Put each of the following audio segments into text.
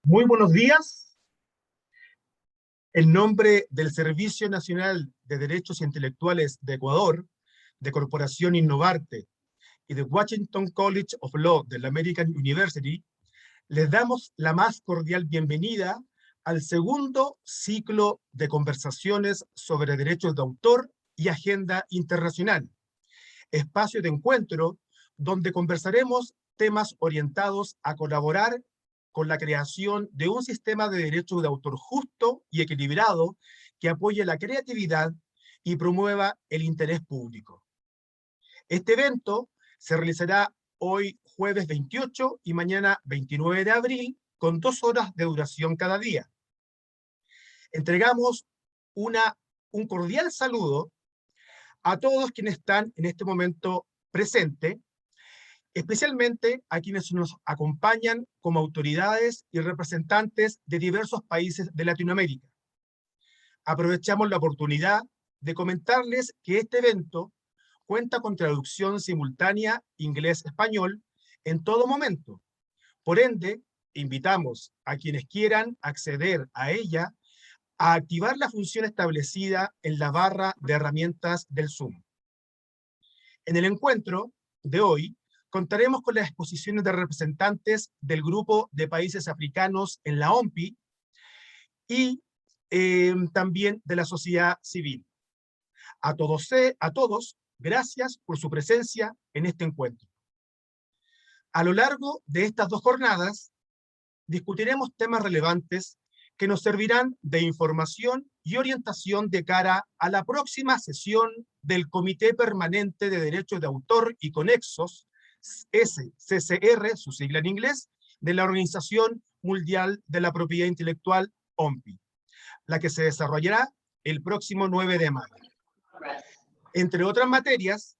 Muy buenos días. En nombre del Servicio Nacional de Derechos Intelectuales de Ecuador, de Corporación Innovarte y de Washington College of Law de la American University, les damos la más cordial bienvenida al segundo ciclo de conversaciones sobre derechos de autor y agenda internacional, espacio de encuentro donde conversaremos temas orientados a colaborar con la creación de un sistema de derechos de autor justo y equilibrado que apoye la creatividad y promueva el interés público. Este evento se realizará hoy jueves 28 y mañana 29 de abril con 2 horas de duración cada día. Entregamos un cordial saludo a todos quienes están en este momento presentes, especialmente a quienes nos acompañan como autoridades y representantes de diversos países de Latinoamérica. Aprovechamos la oportunidad de comentarles que este evento cuenta con traducción simultánea inglés-español en todo momento. Por ende, invitamos a quienes quieran acceder a ella a activar la función establecida en la barra de herramientas del Zoom. En el encuentro de hoy, contaremos con las exposiciones de representantes del Grupo de Países Africanos en la OMPI y también de la sociedad civil. A todos, gracias por su presencia en este encuentro. A lo largo de estas 2 jornadas, discutiremos temas relevantes que nos servirán de información y orientación de cara a la próxima sesión del Comité Permanente de Derechos de Autor y Conexos, SCCR, su sigla en inglés, de la Organización Mundial de la Propiedad Intelectual, OMPI, la que se desarrollará el próximo 9 de mayo. Entre otras materias,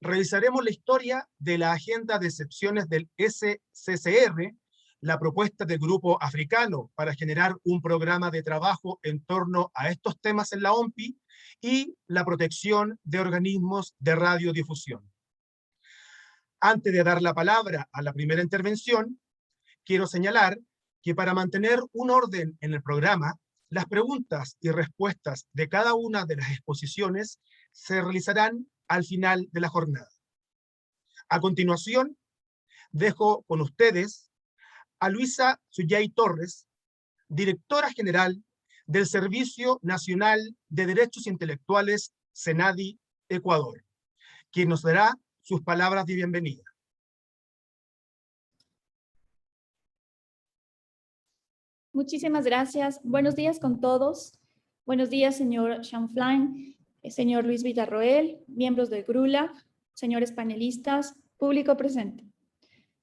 revisaremos la historia de la agenda de excepciones del SCCR, la propuesta del Grupo Africano para generar un programa de trabajo en torno a estos temas en la OMPI y la protección de organismos de radiodifusión. Antes de dar la palabra a la primera intervención, quiero señalar que para mantener un orden en el programa, las preguntas y respuestas de cada una de las exposiciones se realizarán al final de la jornada. A continuación, dejo con ustedes a Luisa Suyay Torres, directora general del Servicio Nacional de Derechos Intelectuales, SENADI, Ecuador, quien nos dará sus palabras de bienvenida. Muchísimas gracias. Buenos días con todos. Buenos días, señor Chanflain, señor Luis Villarroel, miembros del GRULA, señores panelistas, público presente.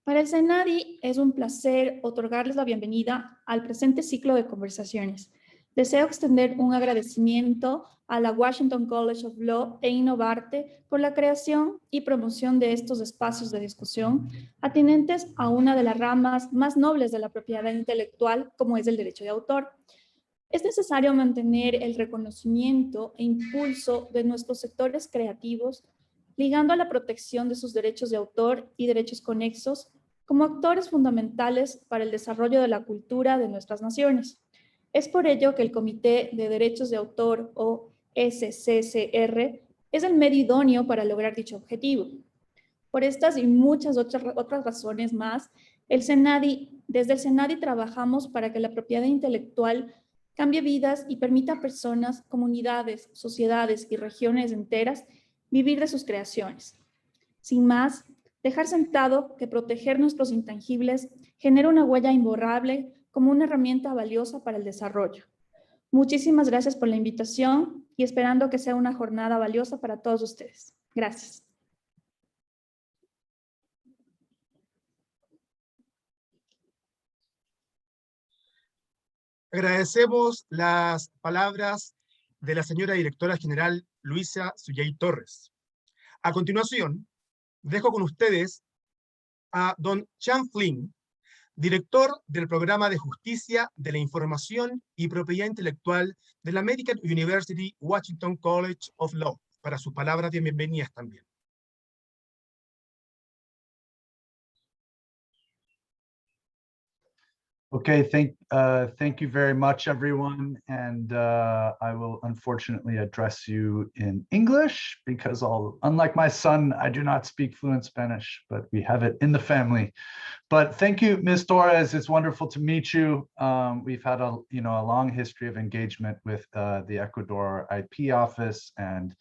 Para el SENADI es un placer otorgarles la bienvenida al presente ciclo de conversaciones. Deseo extender un agradecimiento a la Washington College of Law e Innovarte por la creación y promoción de estos espacios de discusión atinentes a una de las ramas más nobles de la propiedad intelectual, como es el derecho de autor. Es necesario mantener el reconocimiento e impulso de nuestros sectores creativos, ligando a la protección de sus derechos de autor y derechos conexos como actores fundamentales para el desarrollo de la cultura de nuestras naciones. Es por ello que el Comité de Derechos de Autor, o SCCR, es el medio idóneo para lograr dicho objetivo. Por estas y muchas otras razones más, desde el SENADI trabajamos para que la propiedad intelectual cambie vidas y permita a personas, comunidades, sociedades y regiones enteras vivir de sus creaciones. Sin más, dejar sentado que proteger nuestros intangibles genera una huella imborrable como una herramienta valiosa para el desarrollo. Muchísimas gracias por la invitación y esperando que sea una jornada valiosa para todos ustedes. Gracias. Agradecemos las palabras de la señora directora general Luisa Suyay Torres. A continuación, dejo con ustedes a don Chan Flynn, director del Programa de Justicia de la Información y Propiedad Intelectual de la American University Washington College of Law, para sus palabras de bienvenidas también. Okay, thank you very much, everyone. And I will unfortunately address you in English because unlike my son, I do not speak fluent Spanish, but we have it in the family. But thank you, Ms. Torres. It's wonderful to meet you. We've had a long history of engagement with the Ecuador IP office, and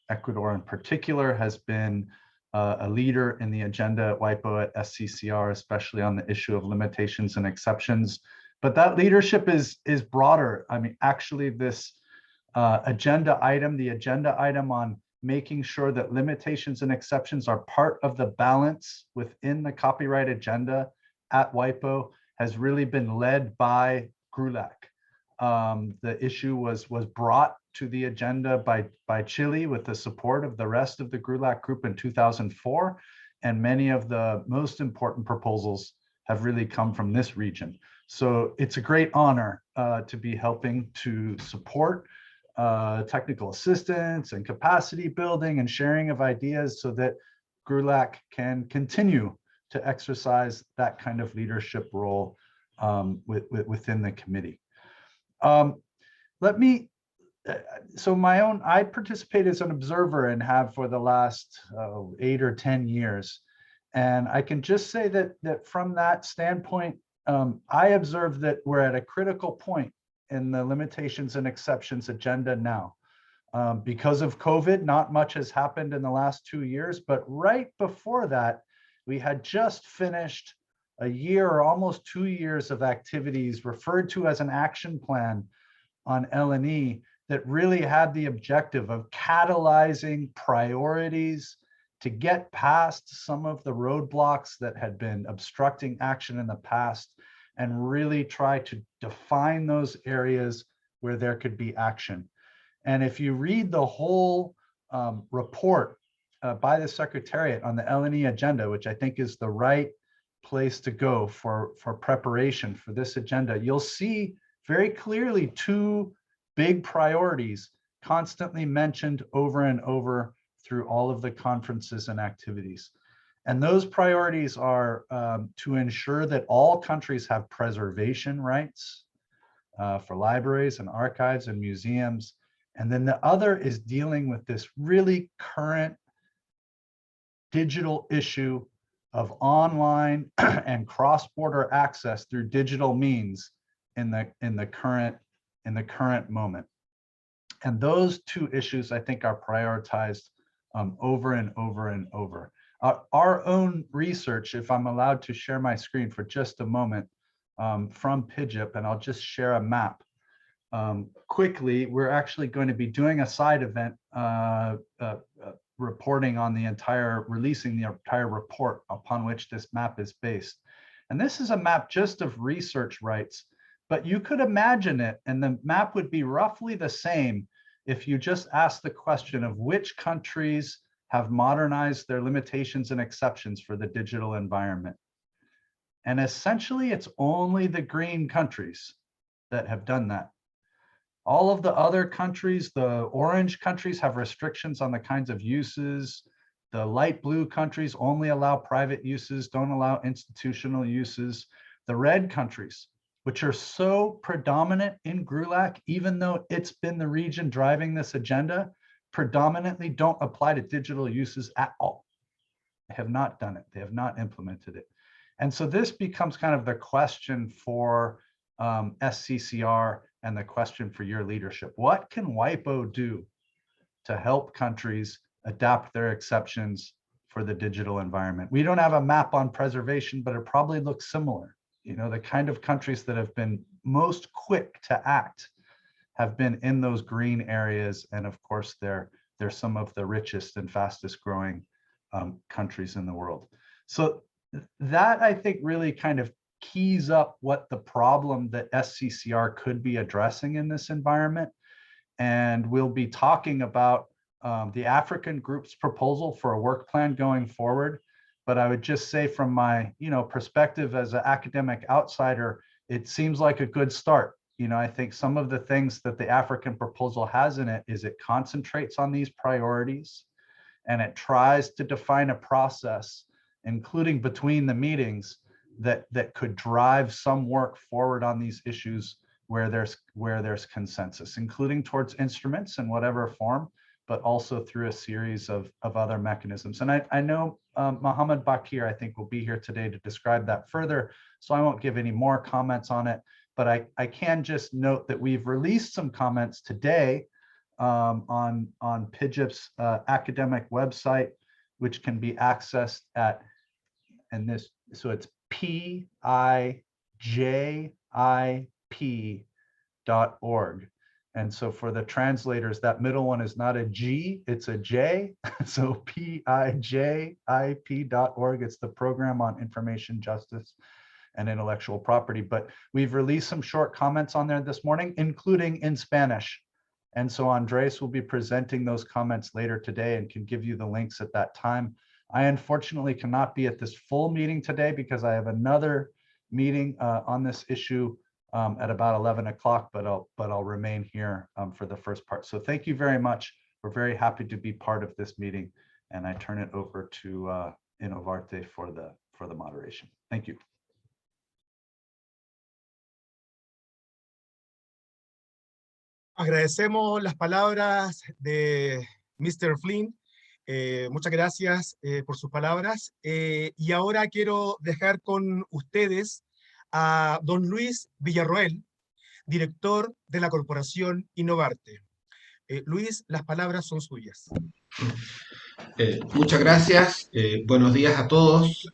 Ecuador in particular has been a leader in the agenda at WIPO at SCCR, especially on the issue of limitations and exceptions. But that leadership is broader. I mean, actually, this agenda item on making sure that limitations and exceptions are part of the balance within the copyright agenda at WIPO has really been led by GRULAC. The issue was brought to the agenda by Chile with the support of the rest of the GRULAC group in 2004, and many of the most important proposals have really come from this region. So it's a great honor to be helping to support technical assistance and capacity building and sharing of ideas so that GRULAC can continue to exercise that kind of leadership role within the committee. I participate as an observer and have for the last 8 or 10 years. And I can just say that from that standpoint, I observe that we're at a critical point in the limitations and exceptions agenda now. Because of COVID, not much has happened in the last 2 years, but right before that, we had just finished a year or almost 2 years of activities referred to as an action plan on L&E that really had the objective of catalyzing priorities to get past some of the roadblocks that had been obstructing action in the past and really try to define those areas where there could be action. And if you read the whole report by the Secretariat on the L&E agenda, which I think is the right place to go for preparation for this agenda, you'll see very clearly 2 big priorities constantly mentioned over and over through all of the conferences and activities. And those priorities are to ensure that all countries have preservation rights for libraries and archives and museums. And then the other is dealing with this really current digital issue of online and cross-border access through digital means in the current moment. And those 2 issues, I think, are prioritized over and over and over. Our own research, if I'm allowed to share my screen for just a moment, from PIGIP, and I'll just share a map. Quickly, we're actually going to be doing a side event reporting on releasing the entire report upon which this map is based. And this is a map just of research rights, but you could imagine it, and the map would be roughly the same if you just asked the question of which countries have modernized their limitations and exceptions for the digital environment. And essentially, it's only the green countries that have done that. All of the other countries, the orange countries, have restrictions on the kinds of uses. The light blue countries only allow private uses, don't allow institutional uses. The red countries, which are so predominant in GRULAC, even though it's been the region driving this agenda, predominantly don't apply to digital uses at all. They have not done it. They have not implemented it. And so this becomes kind of the question for SCCR and the question for your leadership. What can WIPO do to help countries adapt their exceptions for the digital environment? We don't have a map on preservation, but it probably looks similar. You know, the kind of countries that have been most quick to act have been in those green areas. And of course, they're some of the richest and fastest growing countries in the world. So that, I think, really kind of keys up what the problem that SCCR could be addressing in this environment. And we'll be talking about the African group's proposal for a work plan going forward. But I would just say from my perspective as an academic outsider, it seems like a good start. I think some of the things that the African proposal has in it is it concentrates on these priorities and it tries to define a process, including between the meetings, that could drive some work forward on these issues where there's consensus, including towards instruments in whatever form, but also through a series of other mechanisms. And I know Mohammed Bakir, I think, will be here today to describe that further, so I won't give any more comments on it, but I can just note that we've released some comments today on PIJIP's academic website, which can be accessed at, and this, so it's PIJIP.org. And so for the translators, that middle one is not a G, it's a J. So PIJIP.org. It's the Program on Information Justice and Intellectual Property. But we've released some short comments on there this morning, including in Spanish. And so Andres will be presenting those comments later today and can give you the links at that time. I unfortunately cannot be at this full meeting today because I have another meeting on this issue at about 11 o'clock, but I'll remain here for the first part. So thank you very much. We're very happy to be part of this meeting, and I turn it over to Innovarte for the moderation. Thank you. Agradecemos las palabras de Mr. Flynn. Muchas gracias por sus palabras. Y ahora quiero dejar con ustedes a don Luis Villarroel, director de la corporación Innovarte. Luis, las palabras son suyas. Muchas gracias. Buenos días a todos.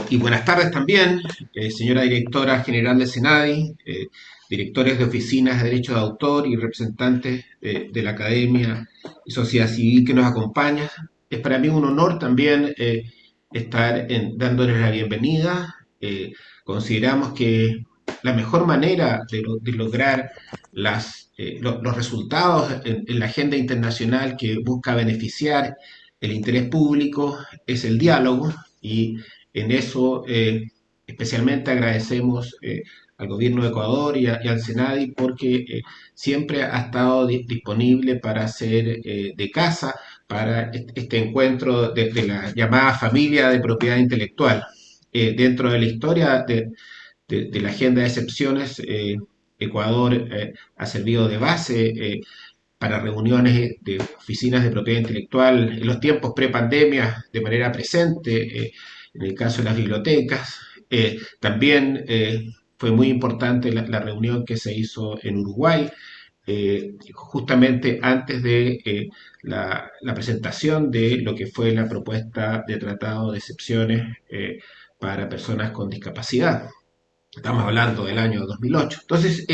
Y buenas tardes también, señora directora general de SENADI, directores de oficinas de Derecho de Autor y representantes de la academia y sociedad civil que nos acompañan. Es para mí un honor también estar dándoles la bienvenida. Consideramos que la mejor manera de lograr los resultados en la agenda internacional que busca beneficiar el interés público es el diálogo, y en eso especialmente agradecemos al gobierno de Ecuador y al SENADI porque siempre ha estado disponible para hacer de casa para este encuentro de la llamada familia de propiedad intelectual. Dentro de la historia de la agenda de excepciones, Ecuador ha servido de base para reuniones de oficinas de propiedad intelectual en los tiempos pre-pandemia de manera presente, en el caso de las bibliotecas. También fue muy importante la reunión que se hizo en Uruguay, justamente antes de la presentación de lo que fue la propuesta de tratado de excepciones para personas con discapacidad. Estamos hablando del año 2008. Entonces,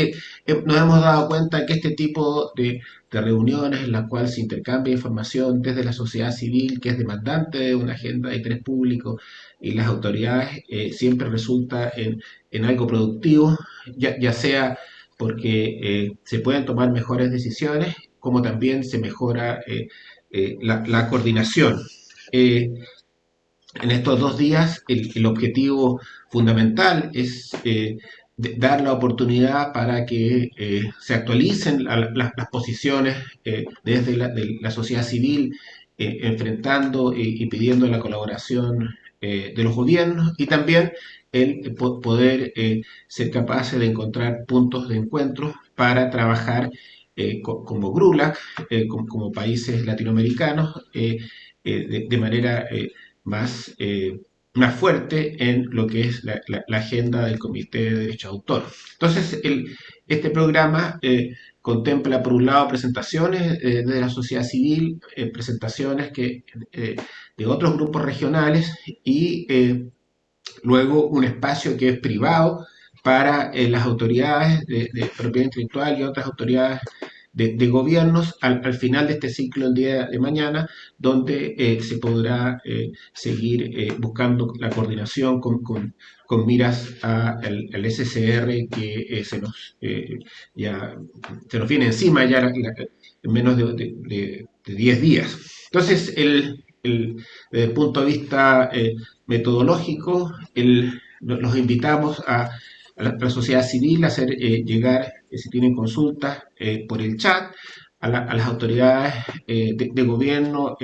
nos hemos dado cuenta que este tipo de reuniones en las cuales se intercambia información desde la sociedad civil, que es demandante de una agenda de interés público, y las autoridades, siempre resulta en algo productivo, ya sea porque se pueden tomar mejores decisiones, como también se mejora la coordinación. En estos 2 días, el objetivo fundamental es dar la oportunidad para que se actualicen las posiciones desde la sociedad civil, enfrentando y pidiendo la colaboración de los gobiernos, y también el poder ser capaces de encontrar puntos de encuentro para trabajar como GRULAC, como países latinoamericanos, de manera más fuerte en lo que es la agenda del Comité de Derecho de Autor. Entonces, este programa contempla, por un lado, presentaciones de la sociedad civil, presentaciones de otros grupos regionales, y luego un espacio que es privado para las autoridades de propiedad intelectual y otras autoridades de gobiernos al final de este ciclo el día de mañana, donde se podrá seguir buscando la coordinación con miras al SCR que ya se nos viene encima ya en menos de 10 días. Entonces, desde el punto de vista metodológico, los invitamos a la sociedad civil a hacer llegar, si tienen consultas, por el chat, a las autoridades de gobierno,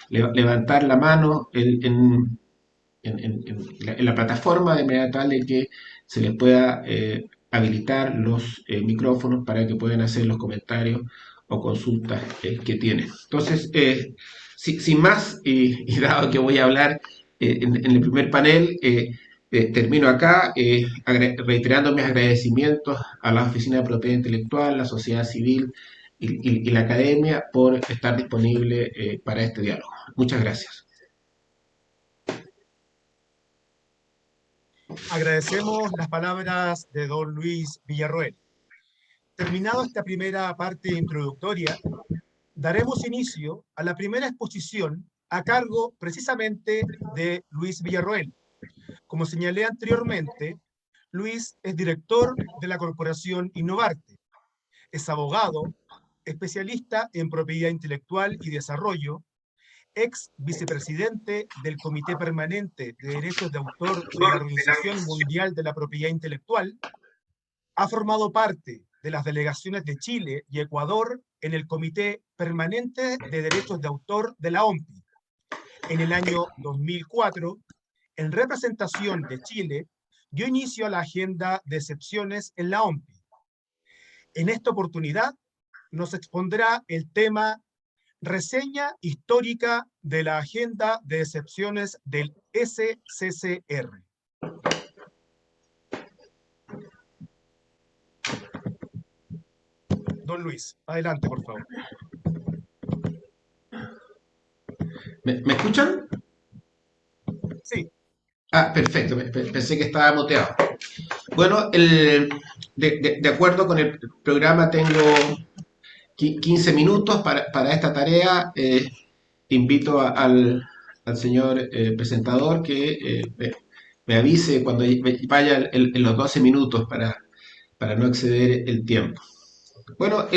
levantar la mano en la plataforma, de manera tal de que se les pueda habilitar los micrófonos para que puedan hacer los comentarios o consultas que tienen. Entonces, sin más, y dado que voy a hablar en el primer panel, termino acá reiterando mis agradecimientos a la Oficina de Propiedad Intelectual, la sociedad civil y la academia por estar disponible para este diálogo. Muchas gracias. Agradecemos las palabras de don Luis Villarroel. Terminado esta primera parte introductoria, daremos inicio a la primera exposición a cargo precisamente de Luis Villarroel. Como señalé anteriormente, Luis es director de la corporación Innovarte, es abogado, especialista en propiedad intelectual y desarrollo, ex vicepresidente del Comité Permanente de Derechos de Autor de la Organización Mundial de la Propiedad Intelectual, ha formado parte de las delegaciones de Chile y Ecuador en el Comité Permanente de Derechos de Autor de la OMPI. En el año 2004, en representación de Chile, dio inicio a la agenda de excepciones en la OMPI. En esta oportunidad nos expondrá el tema Reseña histórica de la agenda de excepciones del SCCR. Don Luis, adelante, por favor. ¿Me escuchan? Sí. Ah, perfecto, pensé que estaba muteado. Bueno, de acuerdo con el programa tengo 15 minutos para esta tarea. Invito al señor presentador que me avise cuando vaya en los 12 minutos para no exceder el tiempo. Bueno,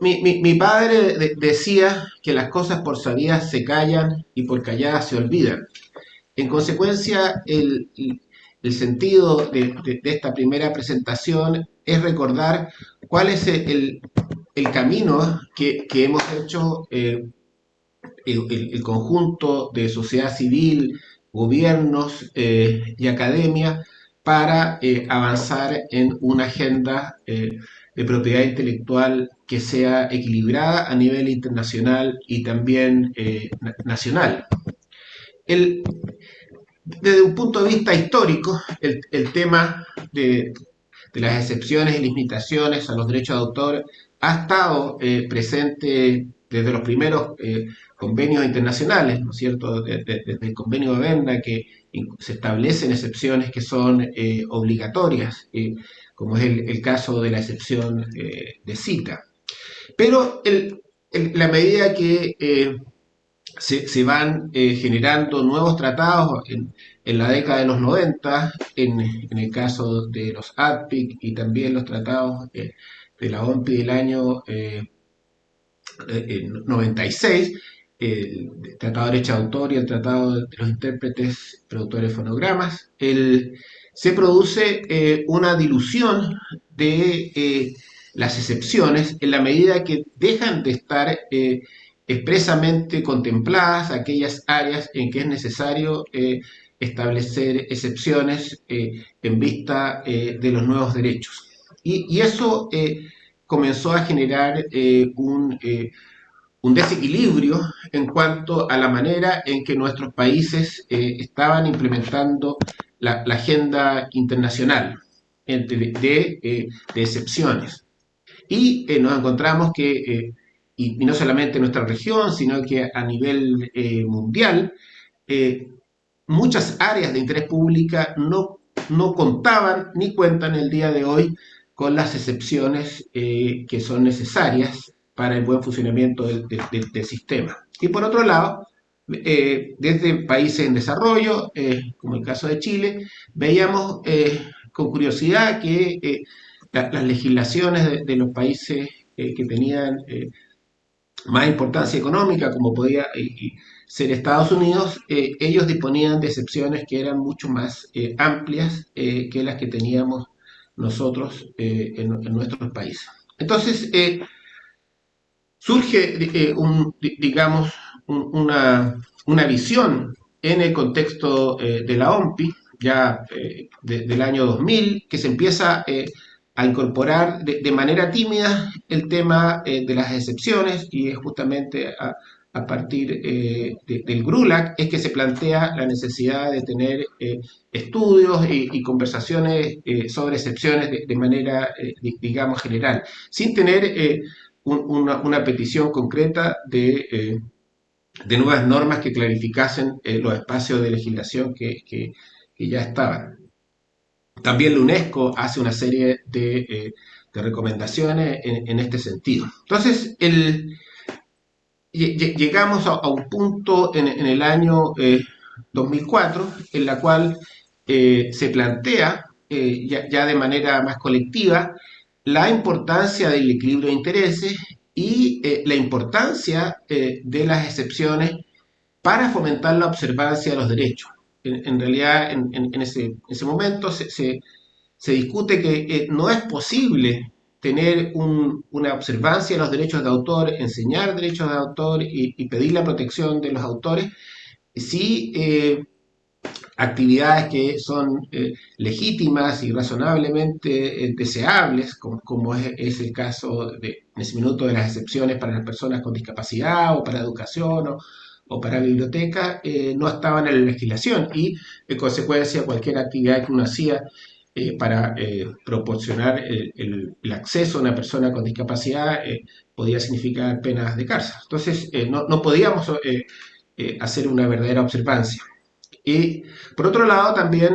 mi padre decía que las cosas por sabidas se callan y por calladas se olvidan. En consecuencia, el sentido de esta primera presentación es recordar cuál es el camino que hemos hecho el conjunto de sociedad civil, gobiernos y academia para avanzar en una agenda de propiedad intelectual que sea equilibrada a nivel internacional y también nacional. Desde un punto de vista histórico, el tema de las excepciones y limitaciones a los derechos de autor ha estado presente desde los primeros convenios internacionales, ¿no es cierto? Desde el convenio de Berna, que se establecen excepciones que son obligatorias, como es el caso de la excepción de cita. Pero la medida que se van generando nuevos tratados en la década de los 90, en el caso de los ADPIC y también los tratados de la OMPI del año 96, el Tratado de Derecho de Autor y el Tratado de los Intérpretes, Productores de Fonogramas, se produce una dilución de las excepciones en la medida que dejan de estar expresamente contempladas aquellas áreas en que es necesario establecer excepciones en vista de los nuevos derechos. Y eso comenzó a generar un desequilibrio en cuanto a la manera en que nuestros países estaban implementando la agenda internacional de excepciones. Y nos encontramos que, y no solamente en nuestra región, sino que a nivel mundial, muchas áreas de interés pública no contaban ni cuentan el día de hoy con las excepciones que son necesarias para el buen funcionamiento del sistema. Y por otro lado, desde países en desarrollo, como el caso de Chile, veíamos con curiosidad que las legislaciones de los países que tenían más importancia económica, como podía ser Estados Unidos, ellos disponían de excepciones que eran mucho más amplias que las que teníamos nosotros en nuestros países. Entonces, surge, digamos, una visión en el contexto de la OMPI, ya del año 2000, que se empieza a incorporar de manera tímida el tema de las excepciones, y es justamente a partir del GRULAC es que se plantea la necesidad de tener estudios y conversaciones sobre excepciones de manera, digamos, general, sin tener una petición concreta de nuevas normas que clarificasen los espacios de legislación que ya estaban. También la UNESCO hace una serie de recomendaciones en este sentido. Entonces, llegamos a un punto en el año 2004 en la cual se plantea ya de manera más colectiva la importancia del equilibrio de intereses y la importancia de las excepciones para fomentar la observancia de los derechos. En realidad, en ese momento se discute que no es posible tener una observancia de los derechos de autor, enseñar derechos de autor y pedir la protección de los autores si actividades que son legítimas y razonablemente deseables, como es el caso en ese minuto de las excepciones para las personas con discapacidad o para educación o para biblioteca, no estaban en la legislación, y en consecuencia cualquier actividad que uno hacía para proporcionar el acceso a una persona con discapacidad podía significar penas de cárcel. Entonces no podíamos hacer una verdadera observancia. Y por otro lado también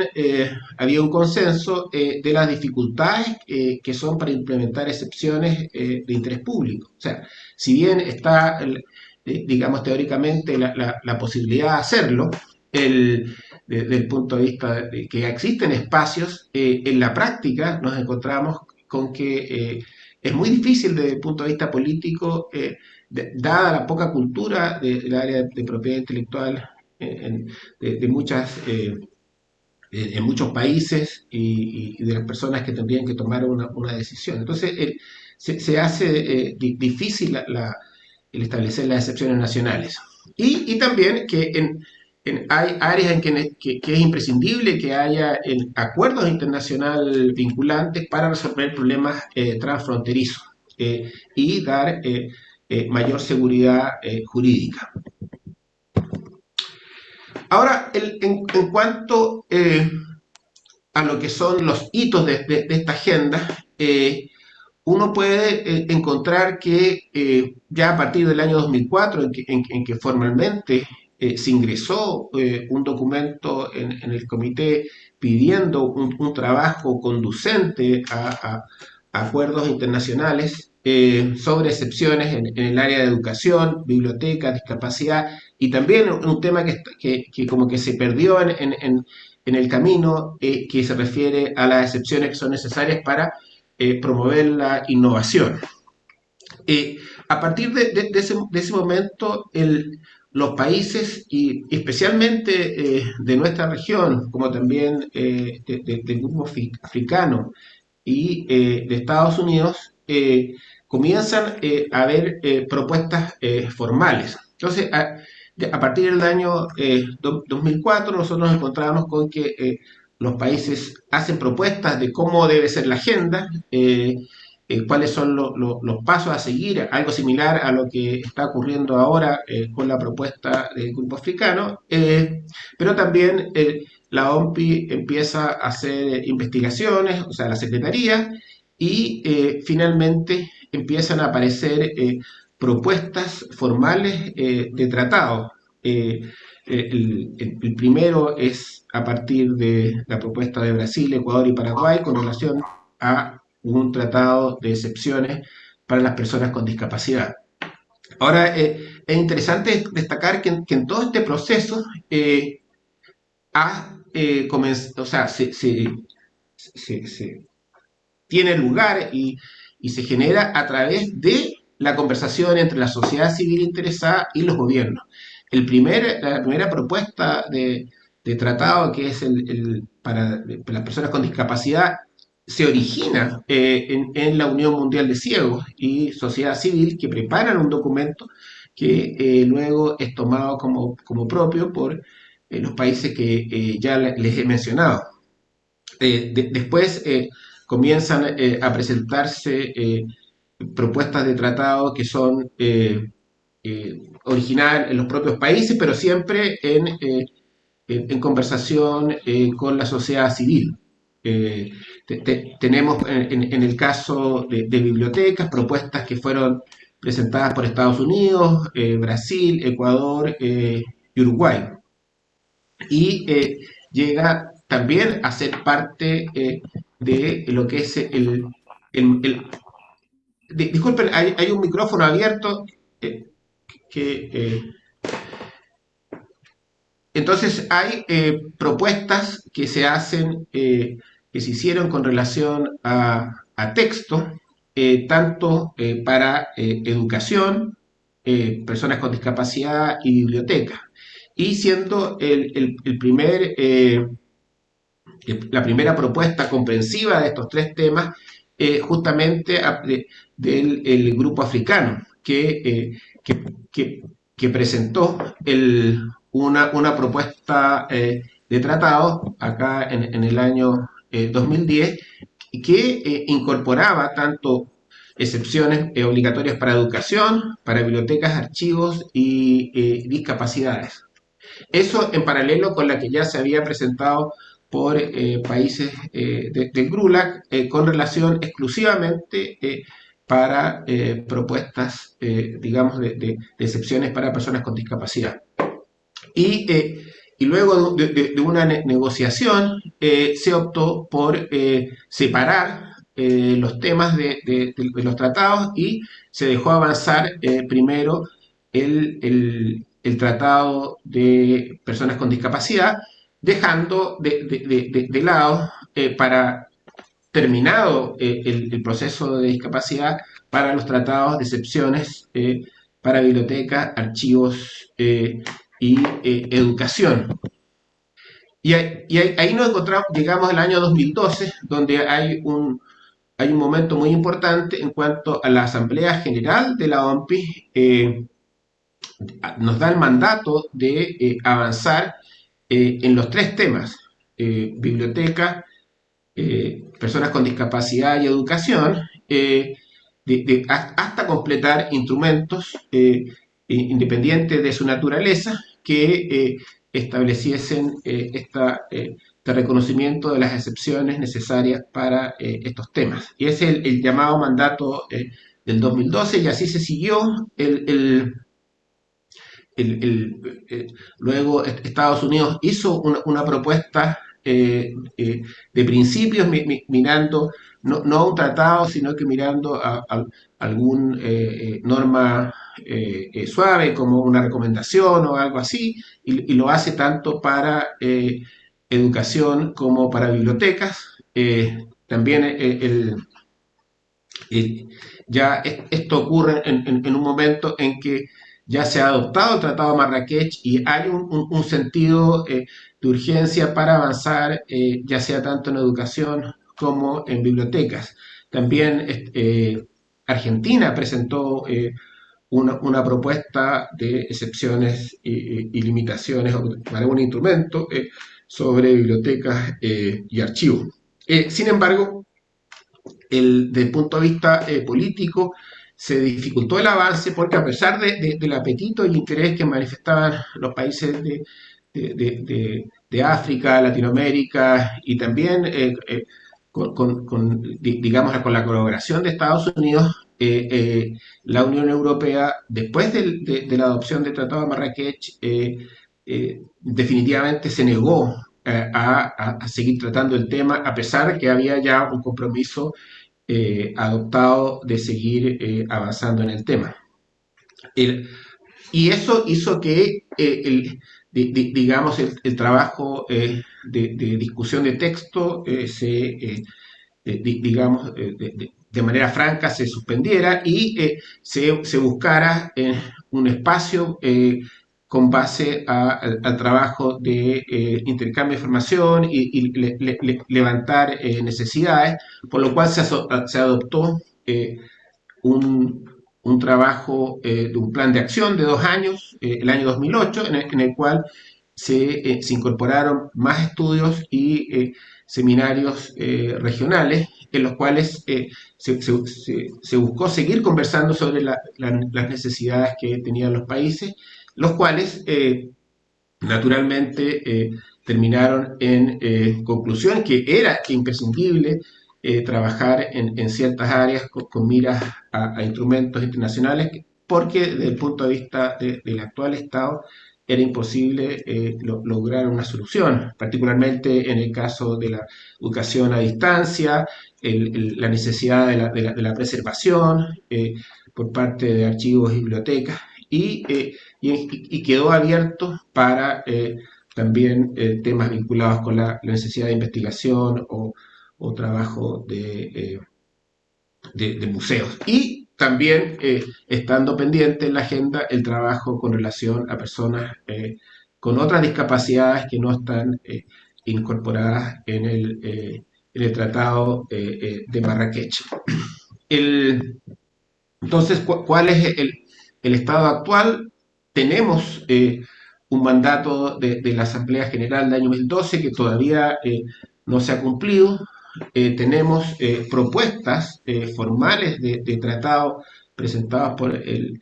había un consenso de las dificultades que son para implementar excepciones de interés público. O sea, si bien está, digamos, teóricamente la posibilidad de hacerlo, desde el punto de vista de que existen espacios, en la práctica nos encontramos con que es muy difícil desde el punto de vista político, dada la poca cultura del área de propiedad intelectual de en muchos países y de las personas que tendrían que tomar una decisión. Entonces, se hace difícil el establecer las excepciones nacionales. Y también que hay áreas en que es imprescindible que haya acuerdos internacionales vinculantes para resolver problemas transfronterizos y dar mayor seguridad jurídica. Ahora, en cuanto a lo que son los hitos de esta agenda, uno puede encontrar que ya a partir del año 2004, en que formalmente se ingresó un documento en el comité pidiendo un trabajo conducente a acuerdos internacionales sobre excepciones en el área de educación, biblioteca, discapacidad, y también un tema que como que se perdió en el camino, que se refiere a las excepciones que son necesarias para promover la innovación. A partir de ese momento, los países, y especialmente de nuestra región, como también del grupo africano y de Estados Unidos, comienzan a haber propuestas formales. Entonces, a partir del año 2004, nosotros nos encontramos con que los países hacen propuestas de cómo debe ser la agenda, cuáles son los pasos a seguir, algo similar a lo que está ocurriendo ahora con la propuesta del grupo africano, pero también la OMPI empieza a hacer investigaciones, o sea, la Secretaría, y finalmente empiezan a aparecer propuestas formales de tratado. El primero es a partir de la propuesta de Brasil, Ecuador y Paraguay con relación a un tratado de excepciones para las personas con discapacidad. Ahora, es interesante destacar que en todo este proceso o sea, se tiene lugar y se genera a través de la conversación entre la sociedad civil interesada y los gobiernos. La primera propuesta de tratado, que es para las personas con discapacidad, se origina en la Unión Mundial de Ciegos y Sociedad Civil, que preparan un documento que luego es tomado como propio por los países que ya les he mencionado. Después comienzan a presentarse propuestas de tratado que son originales en los propios países, pero siempre en conversación con la sociedad civil. Tenemos en el caso de bibliotecas propuestas que fueron presentadas por Estados Unidos, Brasil, Ecuador y Uruguay. Y llega también a ser parte de lo que es disculpen, hay un micrófono abierto que entonces hay propuestas que se hacen, que se hicieron con relación a texto, tanto para educación, personas con discapacidad y biblioteca. Y siendo la primera propuesta comprensiva de estos tres temas, justamente del el grupo africano, que presentó una propuesta de tratado acá en el año 2010, que incorporaba tanto excepciones obligatorias para educación, para bibliotecas, archivos y discapacidades. Eso en paralelo con la que ya se había presentado por países del GRULAC con relación exclusivamente para propuestas, digamos, de excepciones para personas con discapacidad. Y luego de una negociación se optó por separar los temas de los tratados y se dejó avanzar primero el tratado de personas con discapacidad, dejando de lado para terminado el proceso de discapacidad para los tratados de excepciones para bibliotecas, archivos y educación. Y ahí nos encontramos, llegamos al año 2012, donde hay un momento muy importante en cuanto a la Asamblea General de la OMPI. Nos da el mandato de avanzar en los tres temas, biblioteca, personas con discapacidad y educación, hasta completar instrumentos independientes de su naturaleza que estableciesen este reconocimiento de las excepciones necesarias para estos temas. Y es el llamado mandato del 2012, y así se siguió. Luego Estados Unidos hizo una propuesta de principios, mirando no a un tratado, sino que mirando a alguna norma suave, como una recomendación o algo así, y lo hace tanto para educación como para bibliotecas. También ya esto ocurre en un momento en que ya se ha adoptado el Tratado de Marrakech y hay un sentido de urgencia para avanzar, ya sea tanto en educación como en bibliotecas. También Argentina presentó una propuesta de excepciones y limitaciones para un instrumento sobre bibliotecas y archivos. Sin embargo, desde el punto de vista político, se dificultó el avance porque, a pesar del apetito y el interés que manifestaban los países de África, Latinoamérica, y también digamos, con la colaboración de Estados Unidos, la Unión Europea, después de la adopción del Tratado de Marrakech, definitivamente se negó a seguir tratando el tema, a pesar de que había ya un compromiso adoptado de seguir avanzando en el tema. Y eso hizo que digamos, el trabajo de discusión de texto digamos, de manera franca se suspendiera y se buscara un espacio con base al trabajo de intercambio de información y levantar necesidades, por lo cual se adoptó un trabajo de un plan de acción de 2 años, el año 2008, en el cual se incorporaron más estudios y seminarios regionales en los cuales se buscó seguir conversando sobre las necesidades que tenían los países, los cuales naturalmente terminaron en conclusión que era imprescindible trabajar en ciertas áreas con miras a instrumentos internacionales, porque desde el punto de vista del actual Estado era imposible lograr una solución, particularmente en el caso de la educación a distancia, la necesidad de la preservación por parte de archivos y bibliotecas, y quedó abierto para también temas vinculados con la necesidad de investigación o trabajo de museos. Y también estando pendiente en la agenda el trabajo con relación a personas con otras discapacidades que no están incorporadas en el Tratado de Marrakech. Entonces, ¿cuál es el estado actual? Tenemos un mandato de la Asamblea General del año 2012 que todavía no se ha cumplido. Tenemos propuestas formales de tratado presentadas por el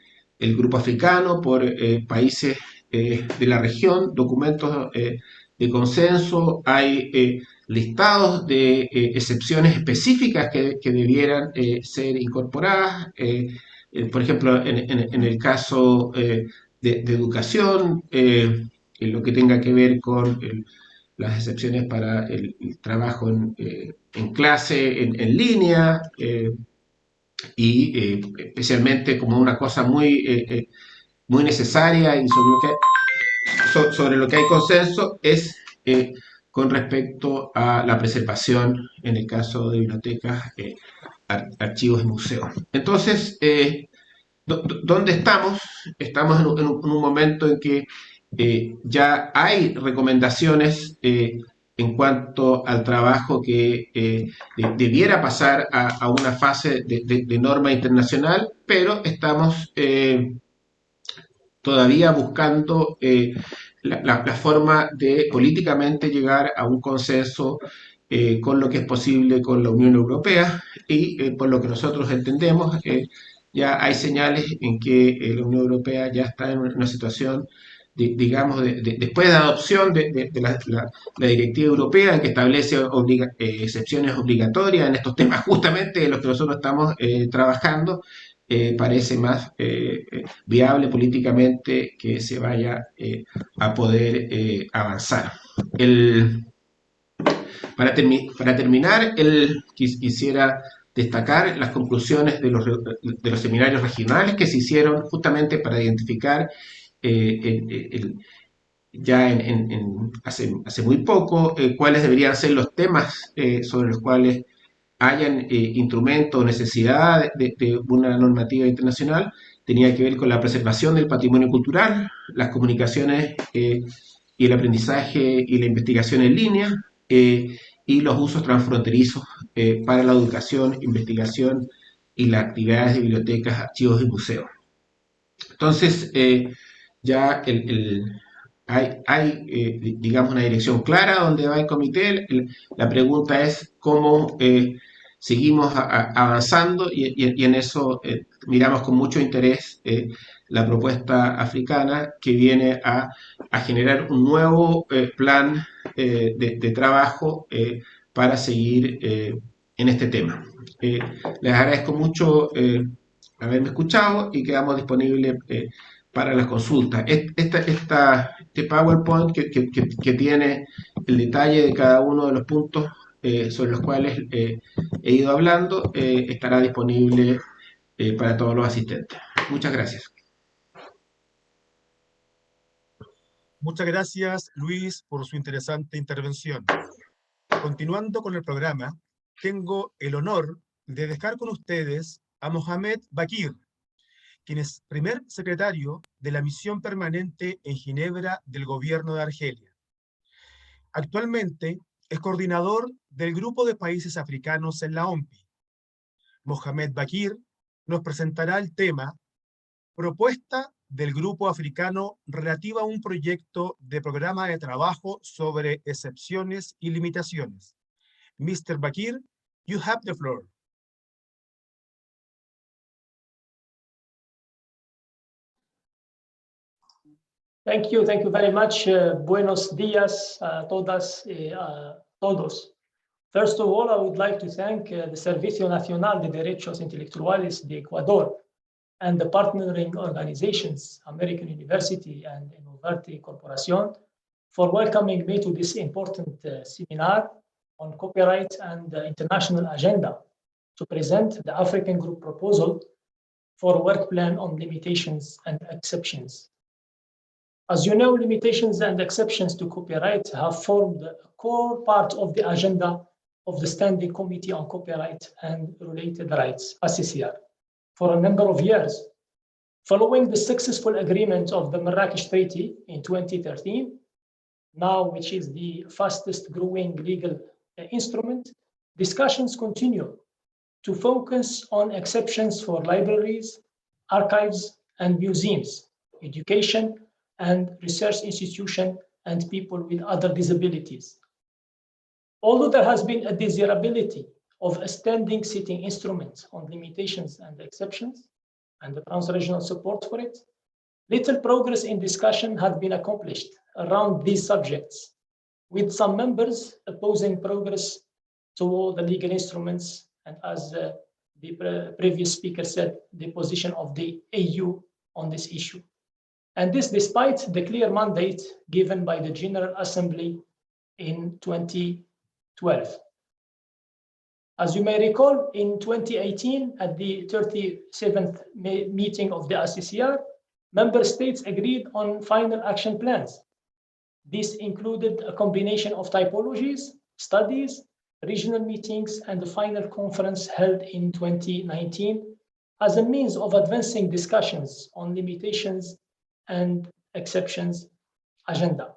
Grupo Africano, por países de la región, documentos de consenso. Hay listados de excepciones específicas que debieran ser incorporadas. Por ejemplo, en el caso de educación, en lo que tenga que ver con las excepciones para el trabajo en clase, en línea, y especialmente como una cosa muy necesaria y sobre lo que hay consenso es con respecto a la preservación en el caso de bibliotecas, archivos y museos. Entonces, ¿dónde estamos? Estamos en un momento en que ya hay recomendaciones en cuanto al trabajo que debiera pasar a una fase de norma internacional, pero estamos todavía buscando la forma de políticamente llegar a un consenso con lo que es posible con la Unión Europea, y por lo que nosotros entendemos, ya hay señales en que la Unión Europea ya está en una situación, digamos, después de la adopción de la directiva europea, en que establece excepciones obligatorias en estos temas justamente de los que nosotros estamos trabajando. Parece más viable políticamente que se vaya a poder avanzar. Para terminar, quisiera destacar las conclusiones de los seminarios regionales que se hicieron justamente para identificar ya hace muy poco cuáles deberían ser los temas sobre los cuales hayan instrumentos o necesidad de una normativa internacional. Tenía que ver con la preservación del patrimonio cultural, las comunicaciones y el aprendizaje y la investigación en línea, y los usos transfronterizos para la educación, investigación y las actividades de bibliotecas, archivos y museos. Entonces, ya hay digamos, una dirección clara donde va el comité. La pregunta es cómo seguimos avanzando, y en eso miramos con mucho interés la propuesta africana que viene a generar un nuevo plan de trabajo para seguir en este tema. Les agradezco mucho haberme escuchado y quedamos disponibles para las consultas. Este PowerPoint que tiene el detalle de cada uno de los puntos sobre los cuales he ido hablando estará disponible para todos los asistentes. Muchas gracias. Muchas gracias, Luis, por su interesante intervención. Continuando con el programa, tengo el honor de dejar con ustedes a Mohamed Bakir, quien es primer secretario de la Misión Permanente en Ginebra del Gobierno de Argelia. Actualmente es coordinador del Grupo de Países Africanos en la OMPI. Mohamed Bakir nos presentará el tema Propuesta del Grupo Africano relativa a un proyecto de programa de trabajo sobre excepciones y limitaciones. Mr. Bakir, you have the floor. Thank you very much. Buenos días a todas y a todos. First of all, I would like to thank the Servicio Nacional de Derechos Intelectuales de Ecuador and the partnering organizations, American University and Innovarte Corporation, for welcoming me to this important seminar on copyright and the international agenda to present the African Group proposal for a work plan on limitations and exceptions. As you know, limitations and exceptions to copyright have formed a core part of the agenda of the Standing Committee on Copyright and Related Rights, SCCR, for a number of years. Following the successful agreement of the Marrakesh Treaty in 2013, now which is the fastest growing legal instrument, discussions continue to focus on exceptions for libraries, archives, and museums, education, and research institutions, and people with other disabilities. Although there has been a desirability of a standing sitting instrument on limitations and exceptions, and the trans-regional support for it, little progress in discussion had been accomplished around these subjects, with some members opposing progress toward the legal instruments, and as the previous speaker said, the position of the EU on this issue. And this despite the clear mandate given by the General Assembly in 2012. As you may recall, in 2018, at the 37th meeting of the SCCR, member states agreed on final action plans. This included a combination of typologies, studies, regional meetings, and the final conference held in 2019 as a means of advancing discussions on limitations and exceptions agenda.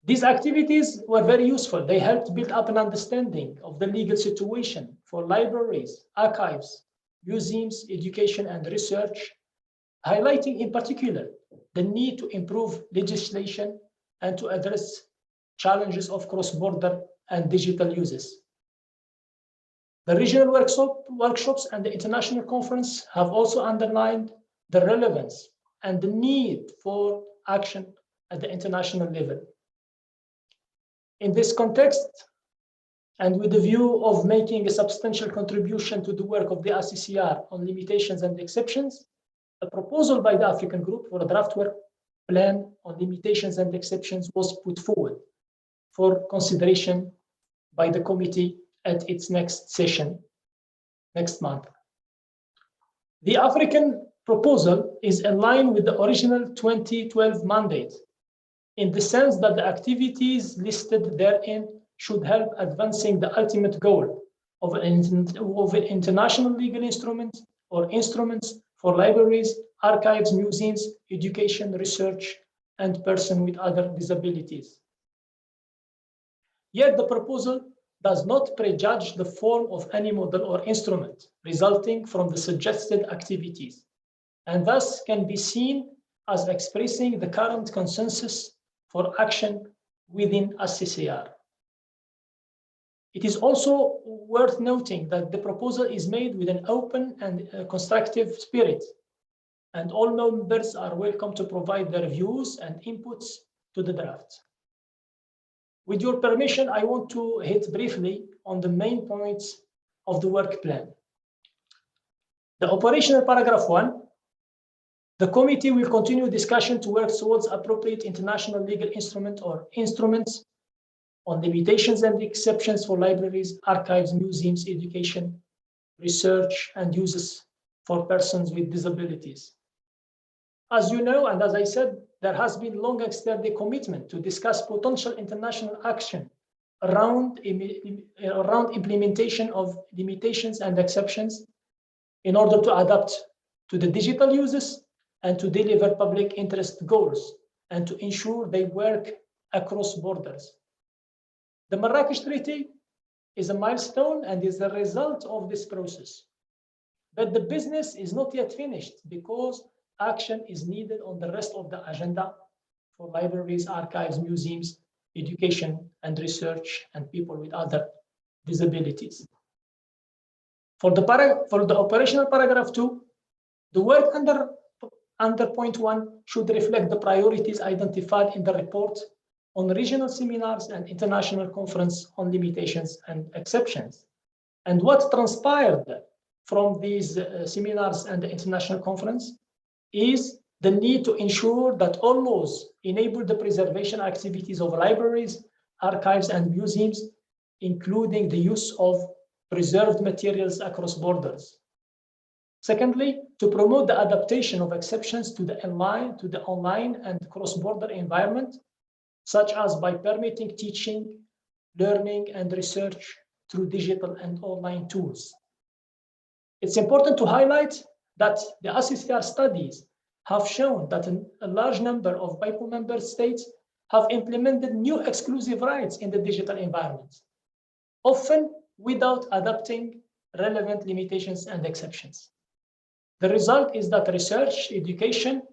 These activities were very useful. They helped build up an understanding of the legal situation for libraries, archives, museums, education, and research, highlighting in particular the need to improve legislation and to address challenges of cross-border and digital uses. The regional workshops and the international conference have also underlined the relevance and the need for action at the international level. In this context, and with the view of making a substantial contribution to the work of the SCCR on limitations and exceptions, a proposal by the African Group for a draft work plan on limitations and exceptions was put forward for consideration by the committee at its next session next month. The African proposal is in line with the original 2012 mandate, in the sense that the activities listed therein should help advancing the ultimate goal of an international legal instrument or instruments for libraries, archives, museums, education, research, and persons with other disabilities. Yet the proposal does not prejudge the form of any model or instrument resulting from the suggested activities, and thus can be seen as expressing the current consensus for action within SCCR. It is also worth noting that the proposal is made with an open and constructive spirit, and all members are welcome to provide their views and inputs to the draft. With your permission, I want to hit briefly on the main points of the work plan. The operational paragraph 1. The committee will continue discussion to work towards appropriate international legal instrument or instruments on limitations and exceptions for libraries, archives, museums, education, research, and uses for persons with disabilities. As you know, and as I said, there has been long-standing commitment to discuss potential international action around implementation of limitations and exceptions in order to adapt to the digital uses and to deliver public interest goals and to ensure they work across borders. The Marrakesh Treaty is a milestone and is the result of this process. But the business is not yet finished because action is needed on the rest of the agenda for libraries, archives, museums, education and research, and people with other disabilities. For the operational paragraph 2, the work under point 1 should reflect the priorities identified in the report on regional seminars and international conference on limitations and exceptions. And what transpired from these seminars and the international conference is the need to ensure that all laws enable the preservation activities of libraries, archives, and museums, including the use of preserved materials across borders. Secondly, to promote the adaptation of exceptions to the online and cross-border environment, such as by permitting teaching, learning, and research through digital and online tools. It's important to highlight that the ICCR studies have shown that a large number of WIPO member states have implemented new exclusive rights in the digital environment, often without adopting relevant limitations and exceptions. The result is that research, education,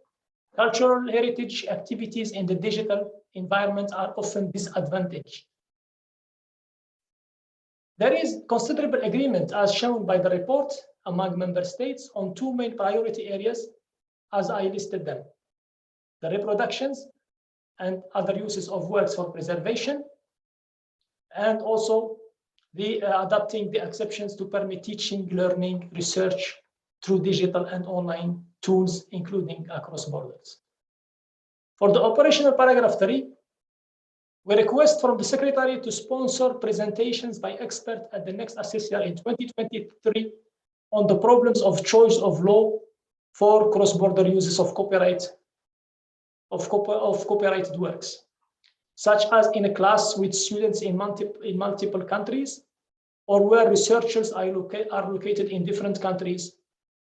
cultural heritage activities in the digital environment are often disadvantaged. There is considerable agreement, as shown by the report, among member states on two main priority areas, as I listed them: the reproductions and other uses of works for preservation, and also the adapting the exceptions to permit teaching, learning, research through digital and online tools, including across borders. For the operational paragraph 3, we request from the Secretary to sponsor presentations by experts at the next ICCR in 2023 on the problems of choice of law for cross-border uses of copyrighted works, such as in a class with students in multiple countries, or where researchers are located in different countries,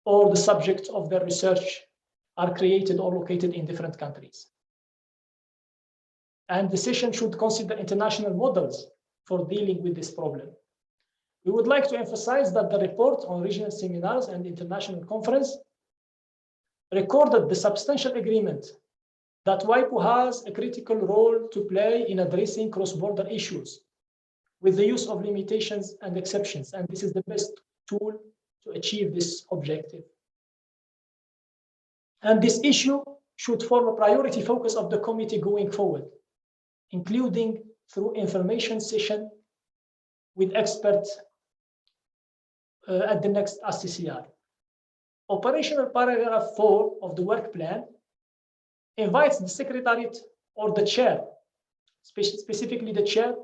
or the subjects of their research are created or located in different countries. And the session should consider international models for dealing with this problem. We would like to emphasize that the report on regional seminars and international conference recorded the substantial agreement that WIPO has a critical role to play in addressing cross-border issues with the use of limitations and exceptions, and this is the best tool to achieve this objective. And this issue should form a priority focus of the committee going forward, including through information session with experts at the next ICCR. Operational paragraph 4 of the work plan invites the Secretariat or the chair, specifically the chair,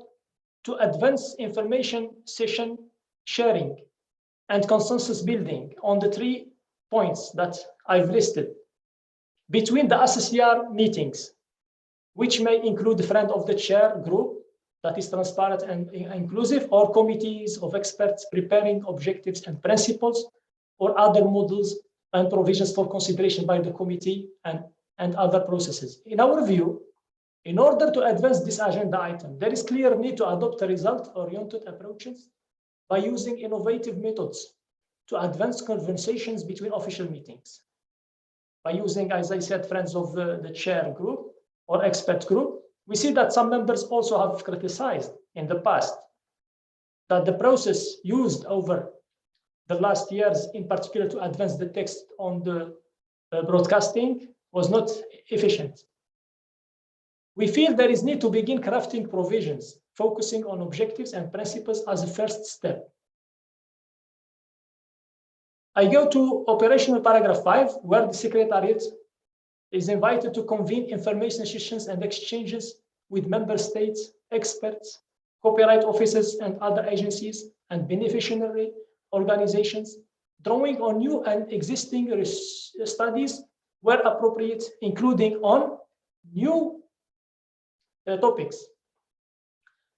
to advance information session sharing and consensus building on the 3 points that I've listed between the ICCR meetings, which may include the friend of the chair group that is transparent and inclusive, or committees of experts preparing objectives and principles, or other models and provisions for consideration by the committee and other processes. In our view, in order to advance this agenda item, there is clear need to adopt a result-oriented approaches by using innovative methods to advance conversations between official meetings. By using, as I said, friends of the chair group or expert group, we see that some members also have criticized in the past that the process used over the last years, in particular to advance the text on the broadcasting, was not efficient. We feel there is need to begin crafting provisions, focusing on objectives and principles as a first step. I go to operational paragraph 5, where the Secretariat is invited to convene information sessions and exchanges with member states, experts, copyright offices, and other agencies and beneficiary organizations, drawing on new and existing studies where appropriate, including on new topics,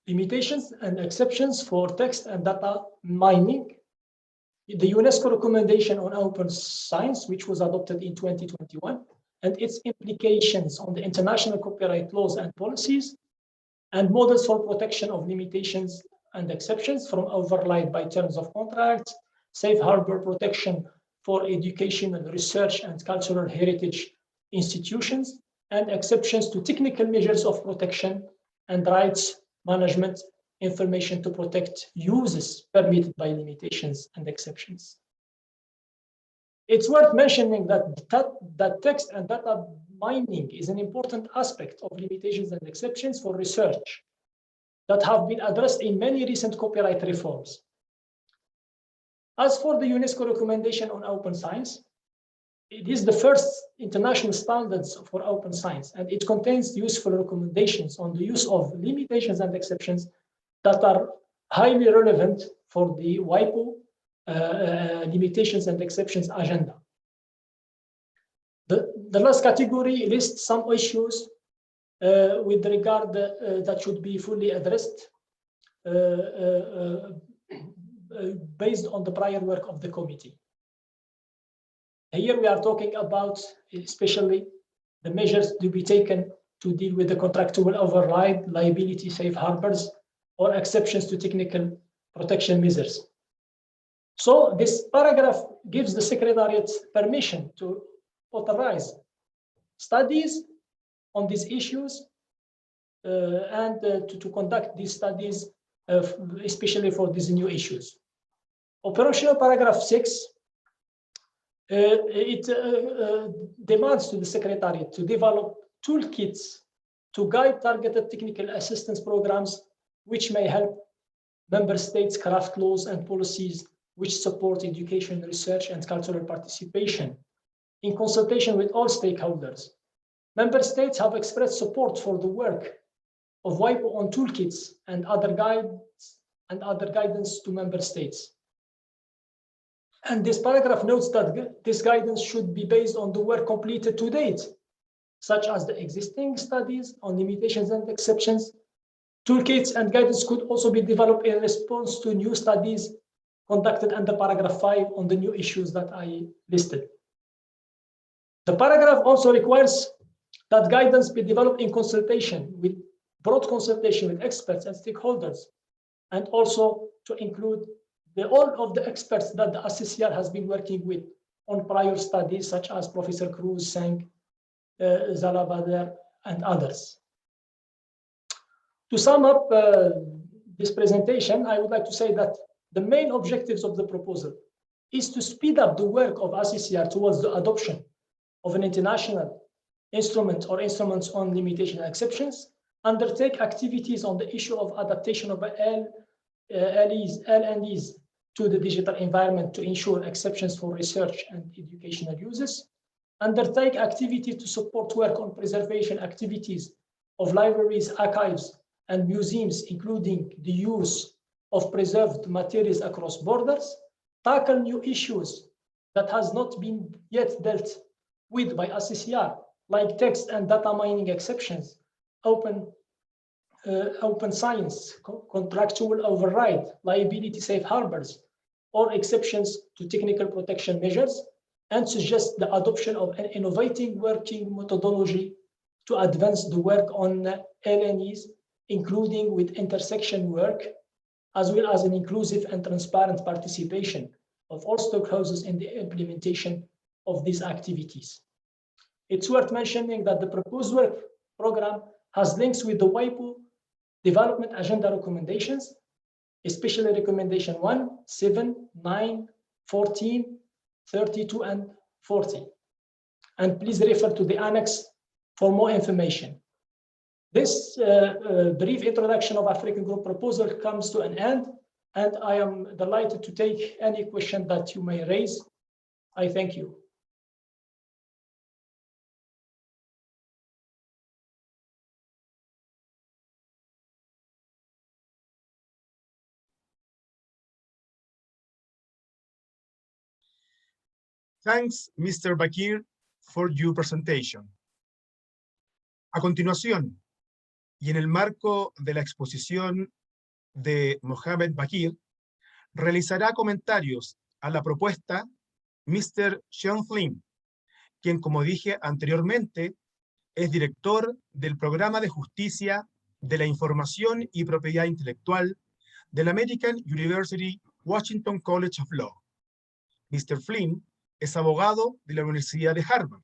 limitations and exceptions for text and data mining, the UNESCO recommendation on open science, which was adopted in 2021, and its implications on the international copyright laws and policies, and models for protection of limitations and exceptions from override by terms of contracts, safe harbor protection for educational research and cultural heritage institutions, and exceptions to technical measures of protection and rights management information to protect uses permitted by limitations and exceptions. It's worth mentioning that text and data mining is an important aspect of limitations and exceptions for research that have been addressed in many recent copyright reforms. As for the UNESCO recommendation on open science, it is the first international standards for open science, and it contains useful recommendations on the use of limitations and exceptions that are highly relevant for the WIPO limitations and exceptions agenda. The last category lists some issues with regard that should be fully addressed based on the prior work of the committee. Here we are talking about especially the measures to be taken to deal with the contractual override, liability safe harbors, or exceptions to technical protection measures. So this paragraph gives the Secretariat permission to authorize studies on these issues and to conduct these studies, especially for these new issues. Operational paragraph 6, it demands to the Secretariat to develop toolkits to guide targeted technical assistance programs which may help member states craft laws and policies which support education, research, and cultural participation in consultation with all stakeholders. Member states have expressed support for the work of WIPO on toolkits and other guidance to member states. And this paragraph notes that this guidance should be based on the work completed to date, such as the existing studies on limitations and exceptions. Toolkits and guidance could also be developed in response to new studies conducted under paragraph 5 on the new issues that I listed. The paragraph also requires that guidance be developed in broad consultation with experts and stakeholders, and also to include all of the experts that the ACCR has been working with on prior studies, such as Professor Cruz, Sang, Zalabader, and others. To sum up this presentation, I would like to say that the main objectives of the proposal is to speed up the work of ACCR towards the adoption of an international instrument or instruments on limitation and exceptions, undertake activities on the issue of adaptation of LNEs to the digital environment to ensure exceptions for research and educational uses, undertake activities to support work on preservation activities of libraries, archives, and museums, including the use of preserved materials across borders, tackle new issues that has not been yet dealt with by ACCR, like text and data mining exceptions, open science, contractual override, liability safe harbors, or exceptions to technical protection measures, and suggest the adoption of an innovating working methodology to advance the work on LNEs, including with intersection work, as well as an inclusive and transparent participation of all stakeholders in the implementation of these activities. It's worth mentioning that the proposed work program has links with the WIPO development agenda recommendations, especially recommendation 1, 7, 9, 14, 32, and 40. And please refer to the annex for more information. This brief introduction of African Group proposal comes to an end, and I am delighted to take any question that you may raise. I thank you. Thanks, Mr. Bakir, for your presentation. A continuación, y en el marco de la exposición de Mohamed Bakir, realizará comentarios a la propuesta Mr. Sean Flynn, quien, como dije anteriormente, es director del Programa de Justicia de la Información y Propiedad Intelectual del American University Washington College of Law. Mr. Flynn Es abogado de la Universidad de Harvard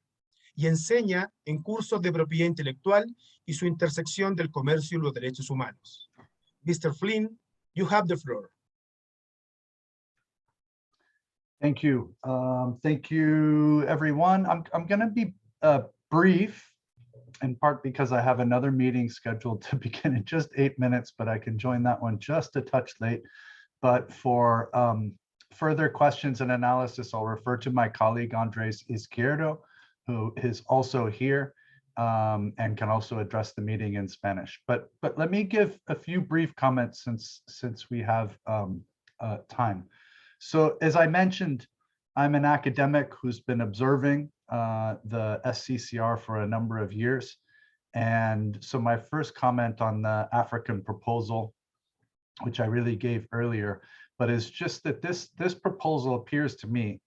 y enseña en cursos de propiedad intelectual y su intersección del comercio y los derechos humanos. Mr. Flynn, you have the floor. Thank you. Thank you, everyone. I'm going to be brief, in part because I have another meeting scheduled to begin in just 8 minutes, but I can join that one just a touch late. But for further questions and analysis, I'll refer to my colleague, Andres Izquierdo, who is also here and can also address the meeting in Spanish. But let me give a few brief comments since we have time. So as I mentioned, I'm an academic who's been observing the SCCR for a number of years. And so my first comment on the African proposal, which I really gave earlier, but is just that this proposal appears to me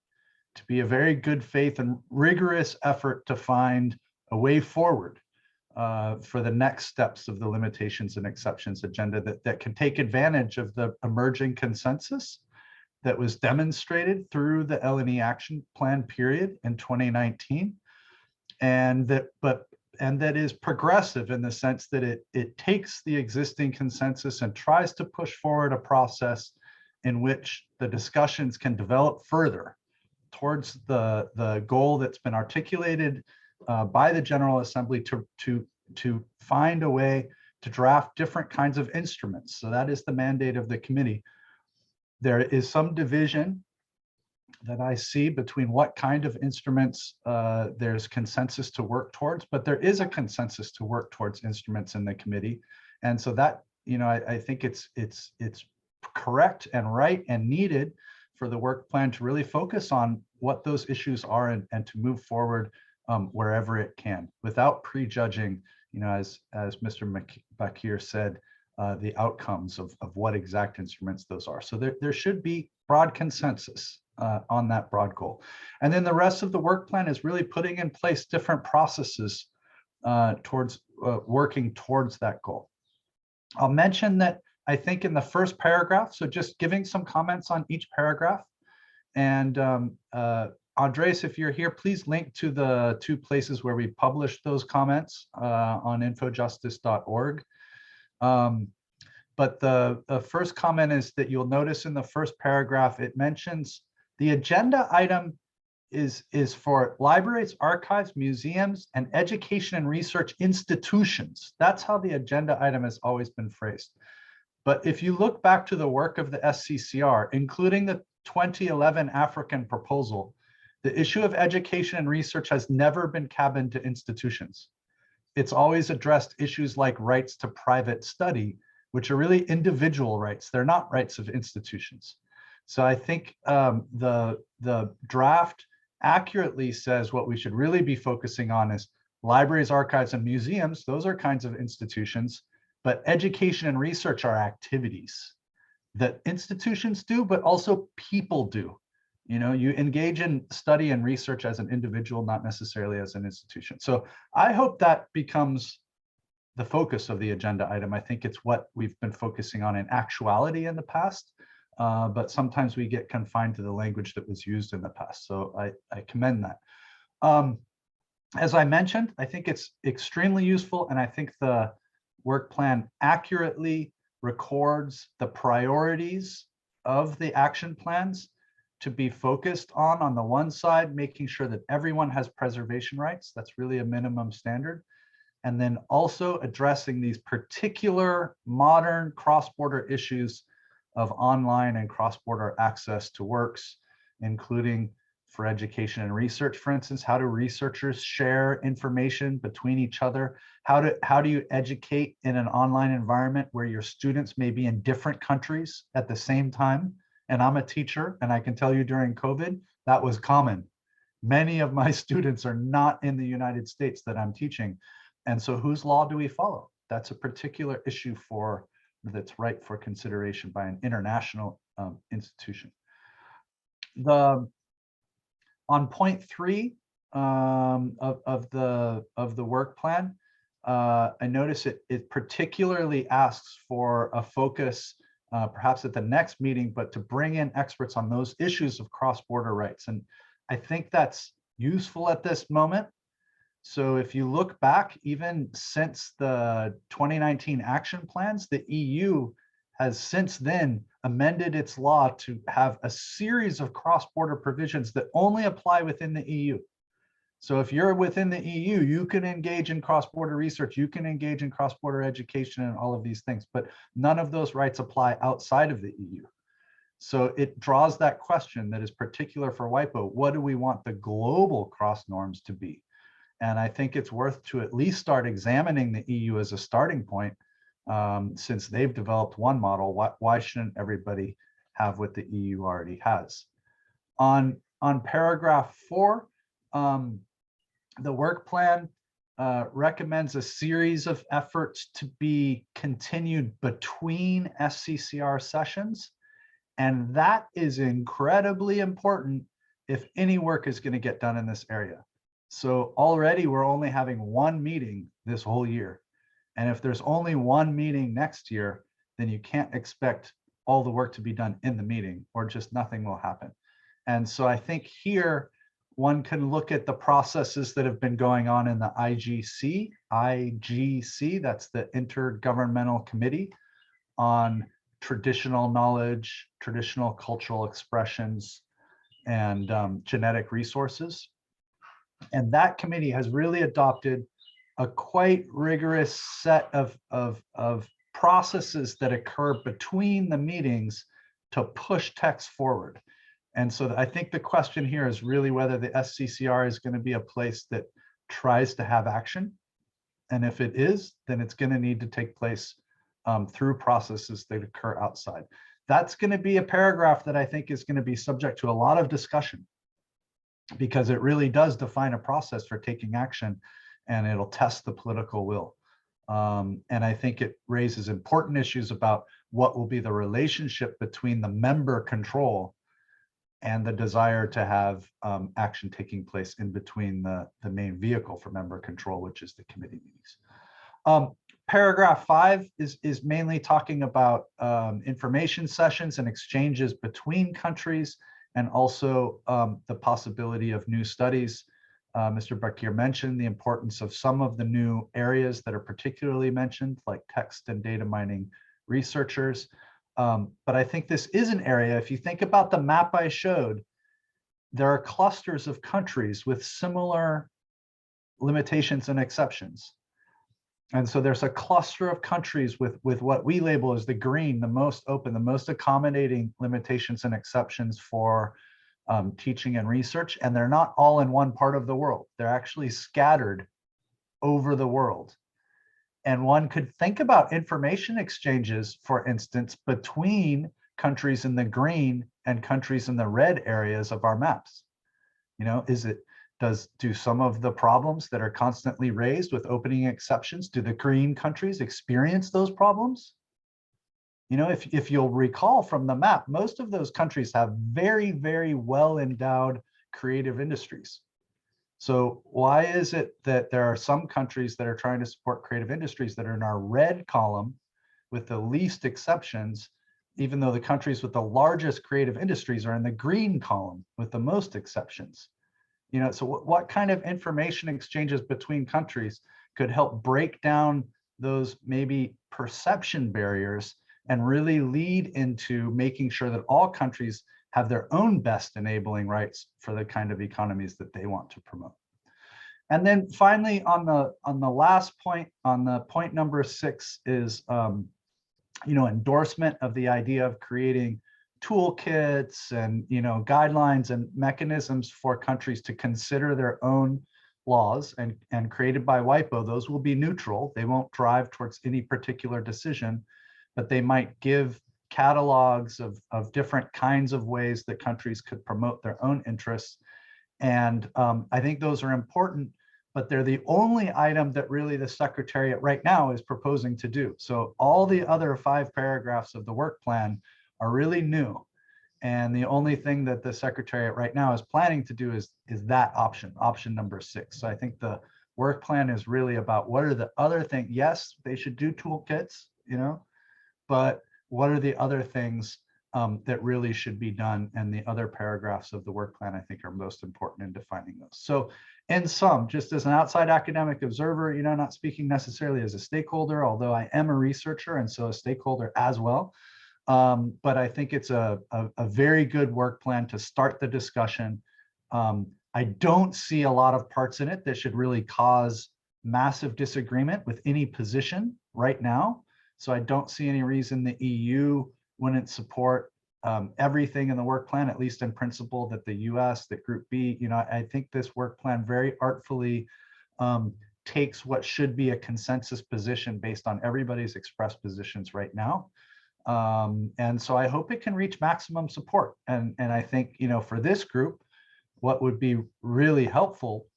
to be a very good faith and rigorous effort to find a way forward for the next steps of the limitations and exceptions agenda that can take advantage of the emerging consensus that was demonstrated through the L&E action plan period in 2019, and that is progressive in the sense that it takes the existing consensus and tries to push forward a process in which the discussions can develop further towards the goal that's been articulated by the General Assembly to find a way to draft different kinds of instruments. So that is the mandate of the committee. There is some division that I see between what kind of instruments there's consensus to work towards, but there is a consensus to work towards instruments in the committee. And so that, I think it's correct and right and needed for the work plan to really focus on what those issues are and to move forward wherever it can without prejudging, as Mr. Bakir said, the outcomes of what exact instruments those are. So there should be broad consensus on that broad goal. And then the rest of the work plan is really putting in place different processes towards working towards that goal. I'll mention that I think in the first paragraph, so just giving some comments on each paragraph. And Andres, if you're here, please link to the 2 places where we published those comments on infojustice.org. But the first comment is that you'll notice in the first paragraph, it mentions the agenda item is for libraries, archives, museums, and education and research institutions. That's how the agenda item has always been phrased. But if you look back to the work of the SCCR, including the 2011 African proposal, the issue of education and research has never been cabined to institutions. It's always addressed issues like rights to private study, which are really individual rights. They're not rights of institutions. So I think the draft accurately says what we should really be focusing on is libraries, archives, and museums. Those are kinds of institutions, but education and research are activities that institutions do, but also people do. You engage in study and research as an individual, not necessarily as an institution. So I hope that becomes the focus of the agenda item. I think it's what we've been focusing on in actuality in the past, but sometimes we get confined to the language that was used in the past. So I commend that. As I mentioned, I think it's extremely useful, and I think the work plan accurately records the priorities of the action plans to be focused on the one side, making sure that everyone has preservation rights. That's really a minimum standard. And then also addressing these particular modern cross-border issues of online and cross-border access to works, including for education and research, for instance, how do researchers share information between each other? How do you educate in an online environment where your students may be in different countries at the same time? And I'm a teacher, and I can tell you during COVID, that was common. Many of my students are not in the United States that I'm teaching. And so whose law do we follow? That's a particular issue that's ripe for consideration by an international institution. On point 3 of the work plan, I notice it particularly asks for a focus, perhaps at the next meeting, but to bring in experts on those issues of cross-border rights. And I think that's useful at this moment. So if you look back, even since the 2019 action plans, the EU has since then amended its law to have a series of cross-border provisions that only apply within the EU. So if you're within the EU, you can engage in cross-border research, you can engage in cross-border education and all of these things, but none of those rights apply outside of the EU. So it draws that question that is particular for WIPO. What do we want the global cross norms to be? And I think it's worth to at least start examining the EU as a starting point, since they've developed one model. Why shouldn't everybody have what the EU already has? On paragraph 4, the work plan recommends a series of efforts to be continued between SCCR sessions. And that is incredibly important if any work is going to get done in this area. So already we're only having one meeting this whole year. And if there's only one meeting next year, then you can't expect all the work to be done in the meeting, or just nothing will happen. And so I think here one can look at the processes that have been going on in the IGC, that's the Intergovernmental Committee on Traditional Knowledge, Traditional Cultural Expressions, and Genetic Resources. And that committee has really adopted a quite rigorous set of processes that occur between the meetings to push text forward. And so I think the question here is really whether the SCCR is going to be a place that tries to have action. And if it is, then it's going to need to take place through processes that occur outside. That's going to be a paragraph that I think is going to be subject to a lot of discussion, because it really does define a process for taking action, and it'll test the political will. And I think it raises important issues about what will be the relationship between the member control and the desire to have action taking place in between the main vehicle for member control, which is the committee meetings. Paragraph 5 is mainly talking about information sessions and exchanges between countries, and also the possibility of new studies. Mr. Bakir mentioned the importance of some of the new areas that are particularly mentioned, like text and data mining researchers. But I think this is an area, if you think about the map I showed, there are clusters of countries with similar limitations and exceptions. And so there's a cluster of countries with what we label as the green, the most open, the most accommodating limitations and exceptions for teaching and research. And they're not all in one part of the world. They're actually scattered over the world. And one could think about information exchanges, for instance, between countries in the green and countries in the red areas of our maps. You know, do some of the problems that are constantly raised with opening exceptions, do the green countries experience those problems? You know, if you'll recall from the map, most of those countries have very, very well endowed creative industries. So why is it that there are some countries that are trying to support creative industries that are in our red column with the least exceptions, even though the countries with the largest creative industries are in the green column with the most exceptions? You know, so what kind of information exchanges between countries could help break down those maybe perception barriers and really lead into making sure that all countries have their own best enabling rights for the kind of economies that they want to promote? And then finally, on the last point, on the point number 6 is, you know, endorsement of the idea of creating toolkits and, you know, guidelines and mechanisms for countries to consider their own laws, and created by WIPO. Those will be neutral. They won't drive towards any particular decision, but they might give catalogs of different kinds of ways that countries could promote their own interests. And I think those are important, but they're the only item that really the Secretariat right now is proposing to do. So all the other 5 paragraphs of the work plan are really new. And the only thing that the Secretariat right now is planning to do is that option number 6. So I think the work plan is really about what are the other things. Yes, they should do toolkits, you know, but what are the other things that really should be done. And the other paragraphs of the work plan, I think, are most important in defining those. So in sum, just as an outside academic observer, not speaking necessarily as a stakeholder, although I am a researcher and so a stakeholder as well. But I think it's a very good work plan to start the discussion. I don't see a lot of parts in it that should really cause massive disagreement with any position right now. So I don't see any reason the EU wouldn't support everything in the work plan, at least in principle, that the US, that Group B, I think this work plan very artfully takes what should be a consensus position based on everybody's expressed positions right now. And so I hope it can reach maximum support. And I think, for this group, what would be really helpful,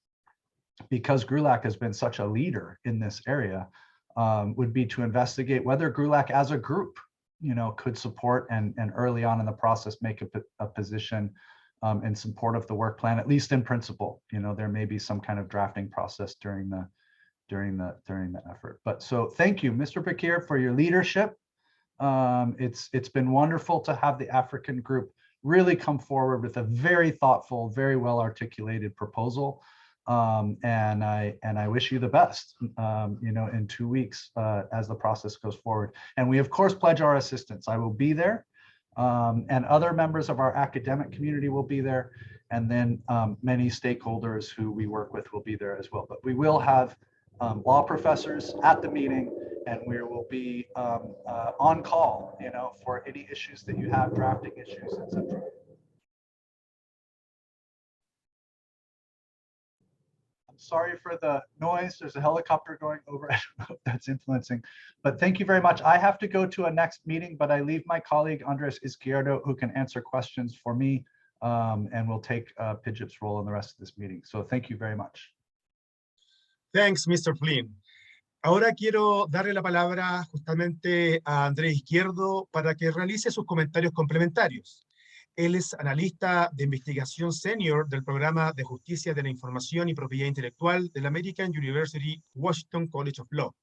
because GRULAC has been such a leader in this area, would be to investigate whether GRULAC as a group, could support and early on in the process make a position in support of the work plan, at least in principle. There may be some kind of drafting process during the effort. But so thank you, Mr. Bakir, for your leadership. It's been wonderful to have the African group really come forward with a very thoughtful, very well articulated proposal. And I wish you the best, in 2 weeks as the process goes forward. And we, of course, pledge our assistance. I will be there, and other members of our academic community will be there. And then many stakeholders who we work with will be there as well. But we will have law professors at the meeting, and we will be on call, for any issues that you have, drafting issues, etc. Sorry for the noise. There's a helicopter going over. I don't know if that's influencing, but thank you very much. I have to go to a next meeting, but I leave my colleague Andres Izquierdo, who can answer questions for me, and will take Pidgeot's role in the rest of this meeting. So thank you very much. Thanks, Mr. Flynn. Ahora quiero darle la palabra justamente a Andrés Izquierdo para que realice sus comentarios complementarios. Él es analista de investigación senior del programa de Justicia de la Información y Propiedad Intelectual del American University Washington College of Law.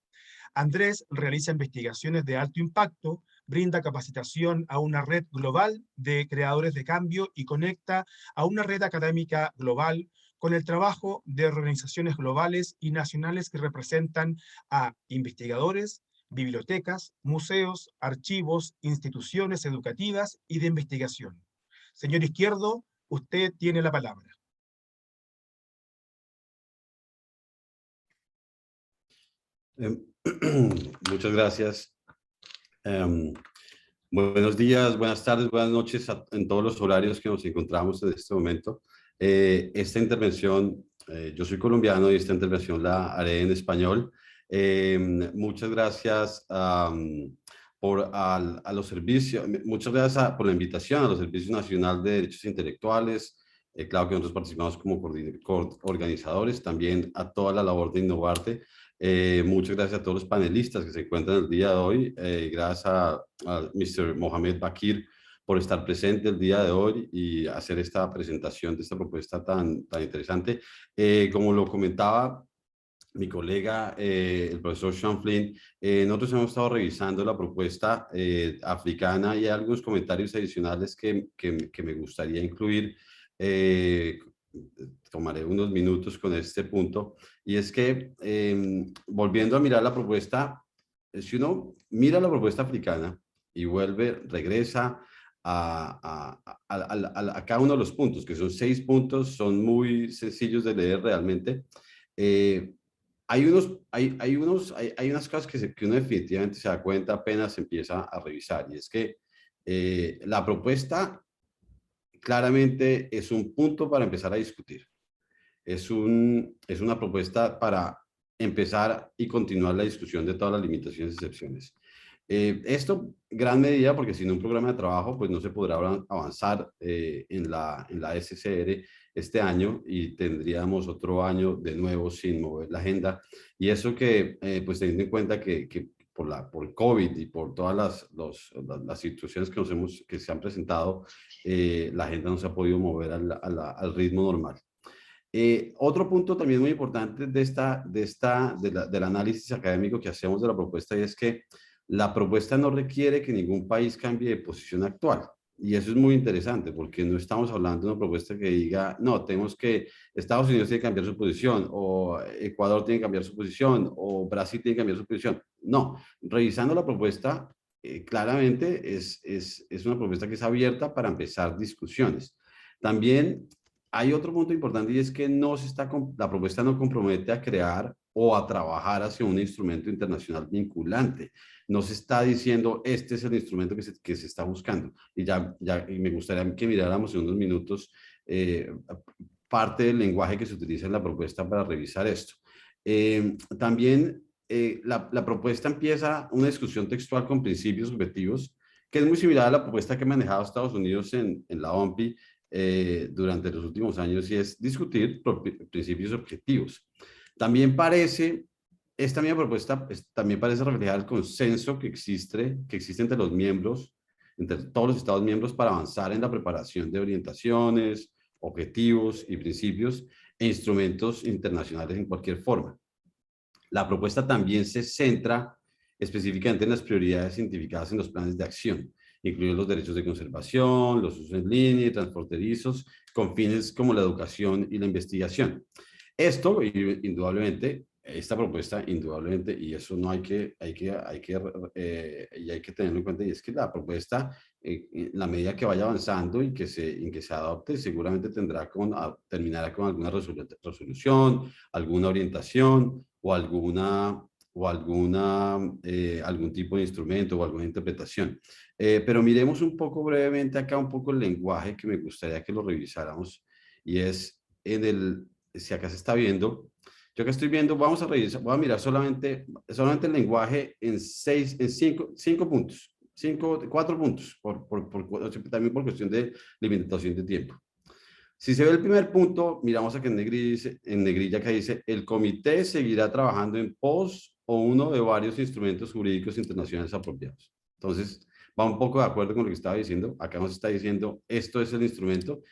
Andrés realiza investigaciones de alto impacto, brinda capacitación a una red global de creadores de cambio y conecta a una red académica global con el trabajo de organizaciones globales y nacionales que representan a investigadores, bibliotecas, museos, archivos, instituciones educativas y de investigación. Señor Izquierdo, usted tiene la palabra. Muchas gracias. Buenos días, buenas tardes, buenas noches en todos los horarios que nos encontramos en este momento. Esta intervención, yo soy colombiano y esta intervención la haré en español. Muchas gracias a los servicios, muchas gracias por la invitación a los Servicios Nacional de Derechos Intelectuales. Claro que nosotros participamos como organizadores, también a toda la labor de Innovarte. Muchas gracias a todos los panelistas que se encuentran el día de hoy. Gracias a Mr. Mohamed Bakir por estar presente el día de hoy y hacer esta presentación de esta propuesta tan interesante. Como lo comentaba mi colega, el profesor Sean Flynn, nosotros hemos estado revisando la propuesta africana y hay algunos comentarios adicionales que me gustaría incluir. Tomaré unos minutos con este punto, y es que volviendo a mirar la propuesta, si uno mira la propuesta africana y regresa a cada uno de los puntos, que son 6 puntos, son muy sencillos de leer realmente. Hay unas cosas que uno definitivamente se da cuenta apenas empieza a revisar, y es que la propuesta claramente es un punto para empezar a discutir. Es una propuesta para empezar y continuar la discusión de todas las limitaciones y excepciones. Esto, gran medida, porque sin un programa de trabajo, pues no se podrá avanzar en la SCR este año, y tendríamos otro año de nuevo sin mover la agenda. Y eso que, pues teniendo en cuenta que por COVID y por todas las situaciones que se han presentado, la agenda no se ha podido mover al ritmo normal. Otro punto también muy importante del análisis académico que hacemos de la propuesta, y es que la propuesta no requiere que ningún país cambie de posición actual. Y eso es muy interesante porque no estamos hablando de una propuesta que diga, no, tenemos que, Estados Unidos tiene que cambiar su posición, o Ecuador tiene que cambiar su posición, o Brasil tiene que cambiar su posición. No, revisando la propuesta, claramente es una propuesta que es abierta para empezar discusiones. También hay otro punto importante y es que la propuesta no compromete a crear o a trabajar hacia un instrumento internacional vinculante. No se está diciendo, este es el instrumento que se está buscando. Y y me gustaría que miráramos en unos minutos parte del lenguaje que se utiliza en la propuesta para revisar esto. También la propuesta empieza una discusión textual con principios objetivos, que es muy similar a la propuesta que ha manejado Estados Unidos en la OMPI durante los últimos años, y es discutir principios objetivos. También esta misma propuesta también parece reflejar el consenso que existe entre los miembros, entre todos los Estados miembros, para avanzar en la preparación de orientaciones, objetivos y principios e instrumentos internacionales en cualquier forma. La propuesta también se centra específicamente en las prioridades identificadas en los planes de acción, incluidos los derechos de conservación, los usos en línea y transfronterizos, con fines como la educación y la investigación. Esto, indudablemente, esta propuesta, indudablemente, y eso no hay que tenerlo en cuenta, y es que la propuesta, en la medida que vaya avanzando y que se adopte, seguramente terminará con alguna resolución, alguna orientación o algún tipo de instrumento o alguna interpretación. Pero miremos un poco brevemente acá un poco el lenguaje que me gustaría que lo revisáramos, y es si acá se está viendo, yo acá estoy viendo, vamos a revisar, voy a mirar solamente el lenguaje en 5 puntos, 4 puntos, también por cuestión de limitación de tiempo. Si se ve el primer punto, miramos aquí en negrilla que dice, el comité seguirá trabajando en pos o uno de varios instrumentos jurídicos internacionales apropiados. Entonces, va un poco de acuerdo con lo que estaba diciendo. Acá nos está diciendo, esto es el instrumento,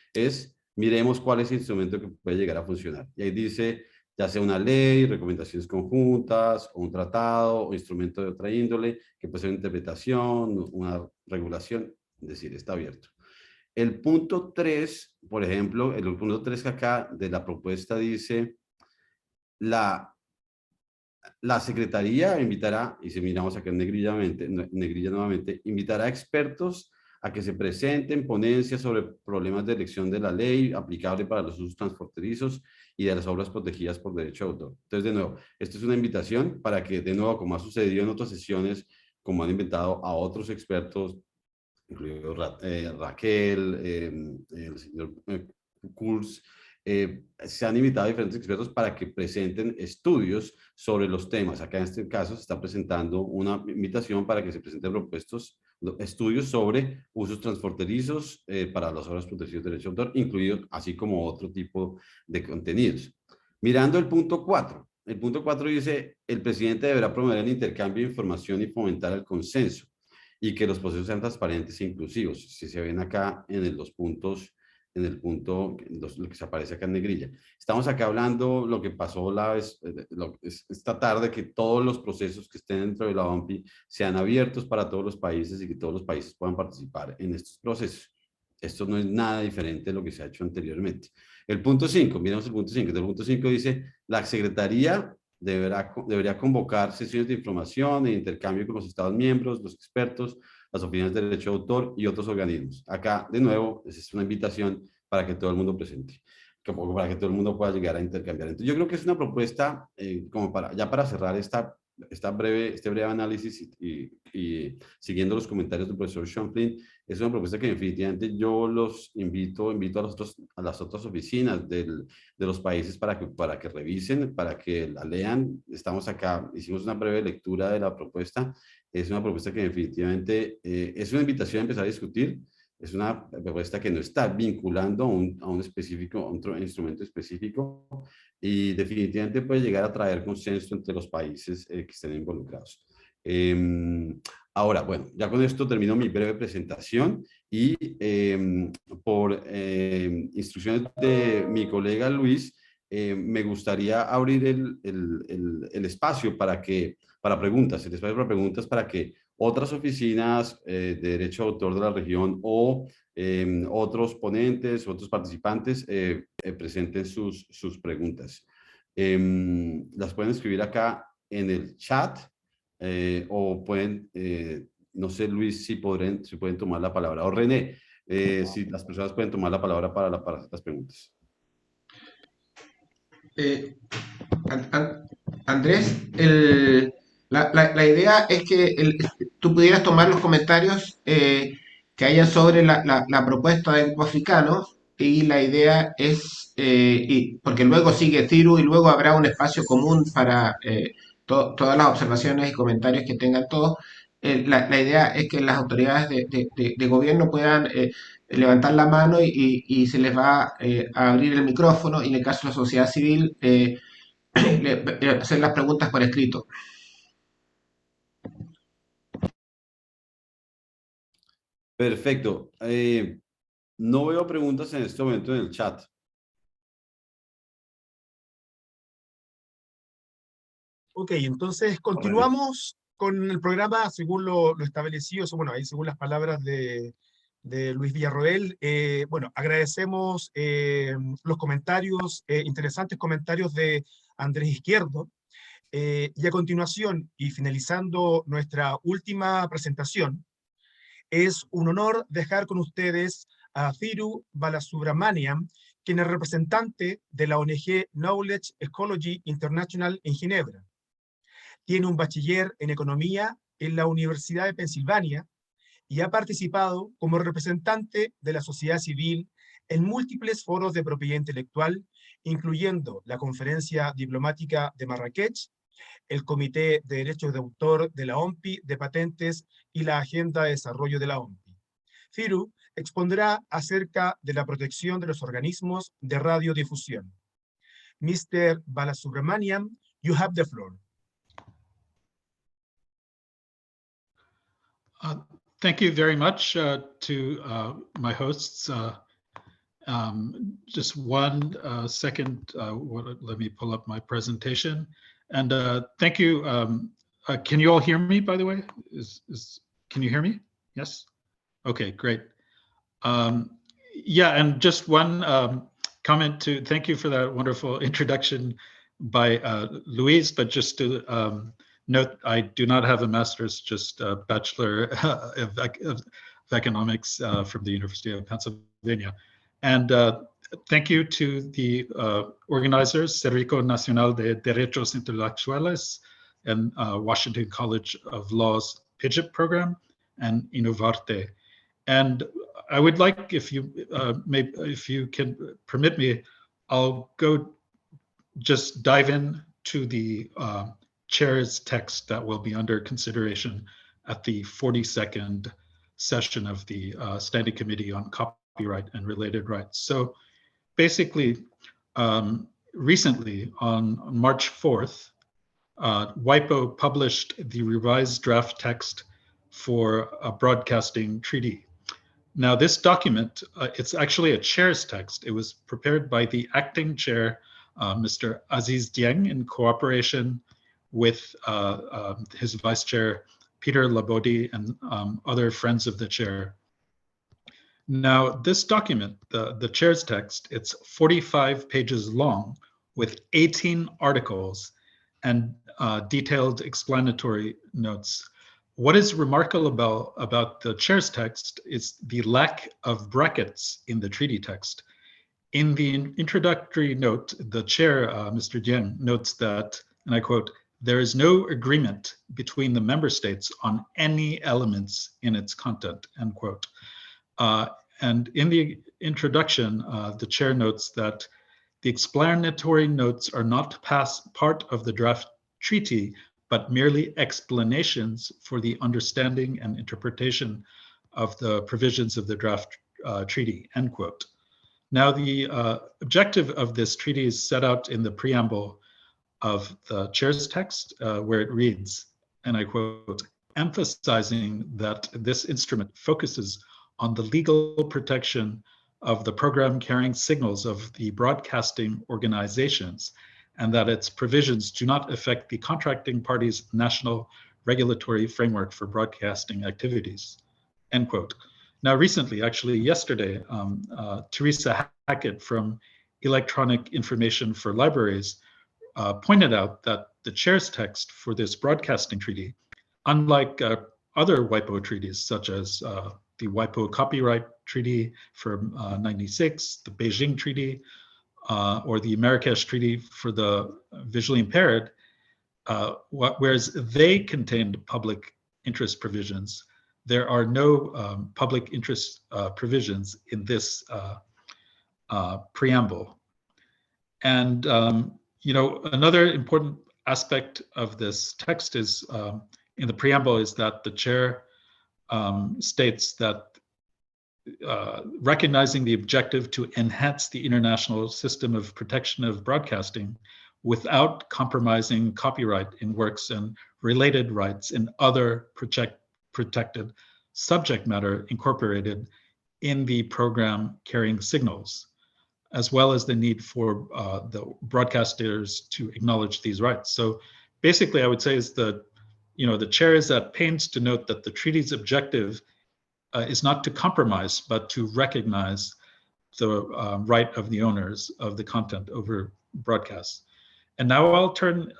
miremos cuál es el instrumento que puede llegar a funcionar. Y ahí dice, ya sea una ley, recomendaciones conjuntas, o un tratado, o instrumento de otra índole, que puede ser una interpretación, una regulación, es decir, está abierto. El punto 3, por ejemplo, el punto 3 que acá de la propuesta dice, la Secretaría invitará, y si miramos acá en negrilla nuevamente, invitará a expertos a que se presenten ponencias sobre problemas de elección de la ley aplicable para los usos transfronterizos y de las obras protegidas por derecho de autor. Entonces, de nuevo, esto es una invitación para que, de nuevo, como ha sucedido en otras sesiones, como han invitado a otros expertos, incluido Raquel, el señor Kurz, se han invitado a diferentes expertos para que presenten estudios sobre los temas. Acá en este caso se está presentando una invitación para que se presenten estudios sobre usos transfronterizos para las obras protegidas de derecho de autor, incluido así como otro tipo de contenidos. Mirando el punto 4. El punto 4 dice, el presidente deberá promover el intercambio de información y fomentar el consenso, y que los procesos sean transparentes e inclusivos. Si se ven acá en los puntos, lo que se aparece acá en negrilla. Estamos acá hablando lo que pasó esta tarde, que todos los procesos que estén dentro de la OMPI sean abiertos para todos los países y que todos los países puedan participar en estos procesos. Esto no es nada diferente de lo que se ha hecho anteriormente. El punto 5, miremos el punto 5. El punto 5 dice, la Secretaría debería convocar sesiones de información e intercambio con los Estados miembros, los expertos, las oficinas de derecho de autor y otros organismos. Acá, de nuevo, es una invitación para que todo el mundo presente, para que todo el mundo pueda llegar a intercambiar. Entonces, yo creo que es una propuesta, como para cerrar este breve análisis y siguiendo los comentarios del profesor Sean Flynn, es una propuesta que definitivamente yo los invito a las otras oficinas de los países para que revisen, para que la lean. Estamos acá, hicimos una breve lectura de la propuesta. Es una propuesta que definitivamente es una invitación a empezar a discutir. Es una propuesta que no está vinculando a un instrumento específico, y definitivamente puede llegar a traer consenso entre los países que estén involucrados. Ahora, bueno, ya con esto termino mi breve presentación y por instrucciones de mi colega Luis, me gustaría abrir el espacio para preguntas, para que otras oficinas de derecho de autor de la región o otros ponentes, otros participantes presenten sus preguntas. Las pueden escribir acá en el chat o pueden, no sé, Luis, si pueden tomar la palabra, o René, si las personas pueden tomar la palabra para las preguntas. Andrés, la idea es que tú pudieras tomar los comentarios que haya sobre la propuesta del grupo africano, y la idea es, porque luego sigue Ciru y luego habrá un espacio común para todas las observaciones y comentarios que tengan todos. La idea es que las autoridades de gobierno puedan levantar la mano y se les va a abrir el micrófono, y en el caso de la sociedad civil, hacer las preguntas por escrito. Perfecto. No veo preguntas en este momento en el chat. Ok, entonces continuamos con el programa según lo establecido, bueno, ahí según las palabras de Luis Villarroel. Bueno, agradecemos los comentarios, interesantes comentarios de Andrés Izquierdo. Y a continuación, y finalizando nuestra última presentación, es un honor dejar con ustedes a Thiru Balasubramanian, quien es representante de la ONG Knowledge Ecology International en Ginebra. Tiene un bachiller en Economía en la Universidad de Pensilvania y ha participado como representante de la sociedad civil en múltiples foros de propiedad intelectual, incluyendo la Conferencia Diplomática de Marrakech, el Comité de Derechos de Autor de la OMPI de Patentes y la Agenda de Desarrollo de la OMPI. Thiru expondrá acerca de la protección de los organismos de radiodifusión. Mr. Balasubramanian, you have the floor. Thank you very much to my hosts. Just one second, let me pull up my presentation. And thank you. Can you all hear me, by the way? Can you hear me? Yes? Okay, great. Yeah, and just one comment to thank you for that wonderful introduction by Luis, but just to note, I do not have a master's, just a Bachelor of Economics from the University of Pennsylvania. And thank you to the organizers, Ciclo Nacional de Derechos Intelectuales and Washington College of Law's PIGIP program and Innovarte. And I would like, if you can permit me, I'll go just dive in to the chair's text that will be under consideration at the 42nd session of the Standing Committee on Copyright and Related Rights. So basically, recently on March 4th, WIPO published the revised draft text for a broadcasting treaty. Now this document, it's actually a chair's text. It was prepared by the acting chair, Mr. Aziz Dieng, in cooperation with his vice chair, Peter Labodi, and other friends of the chair. Now this document, the chair's text, it's 45 pages long with 18 articles and detailed explanatory notes. What is remarkable about the chair's text is the lack of brackets in the treaty text. In the introductory note, the chair, Mr. Dieng, notes that, and I quote, "There is no agreement between the member states on any elements in its content," end quote. And in the introduction, the chair notes that the explanatory notes are not part of the draft treaty, but merely explanations for the understanding and interpretation of the provisions of the draft treaty, end quote. Now, the objective of this treaty is set out in the preamble of the chair's text, where it reads, and I quote, "emphasizing that this instrument focuses on the legal protection of the program carrying signals of the broadcasting organizations, and that its provisions do not affect the contracting party's national regulatory framework for broadcasting activities, end quote. Now, recently, actually yesterday, Teresa Hackett from Electronic Information for Libraries pointed out that the chair's text for this broadcasting treaty, unlike other WIPO treaties, such as the WIPO Copyright Treaty from '96, the Beijing Treaty, or the Marrakesh Treaty for the visually impaired, whereas they contained public interest provisions, there are no public interest provisions in this preamble. And you know, another important aspect of this text is in the preamble is that the chair states that recognizing the objective to enhance the international system of protection of broadcasting without compromising copyright in works and related rights in other protected subject matter incorporated in the program carrying signals, as well as the need for the broadcasters to acknowledge these rights. So basically, I would say is that, you know, the chair is at pains to note that the treaty's objective is not to compromise, but to recognize the right of the owners of the content over broadcasts. And now I'll turn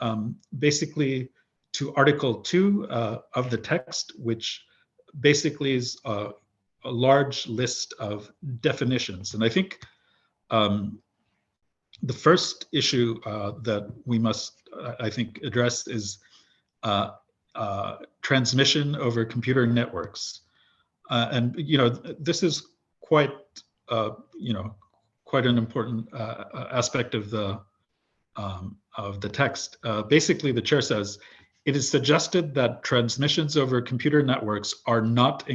basically to Article 2 of the text, which basically is a large list of definitions. And I think the first issue that we must, I think, address is transmission over computer networks. And you know, this is quite quite an important aspect of the text. Basically, the chair says, it is suggested that transmissions over computer networks are not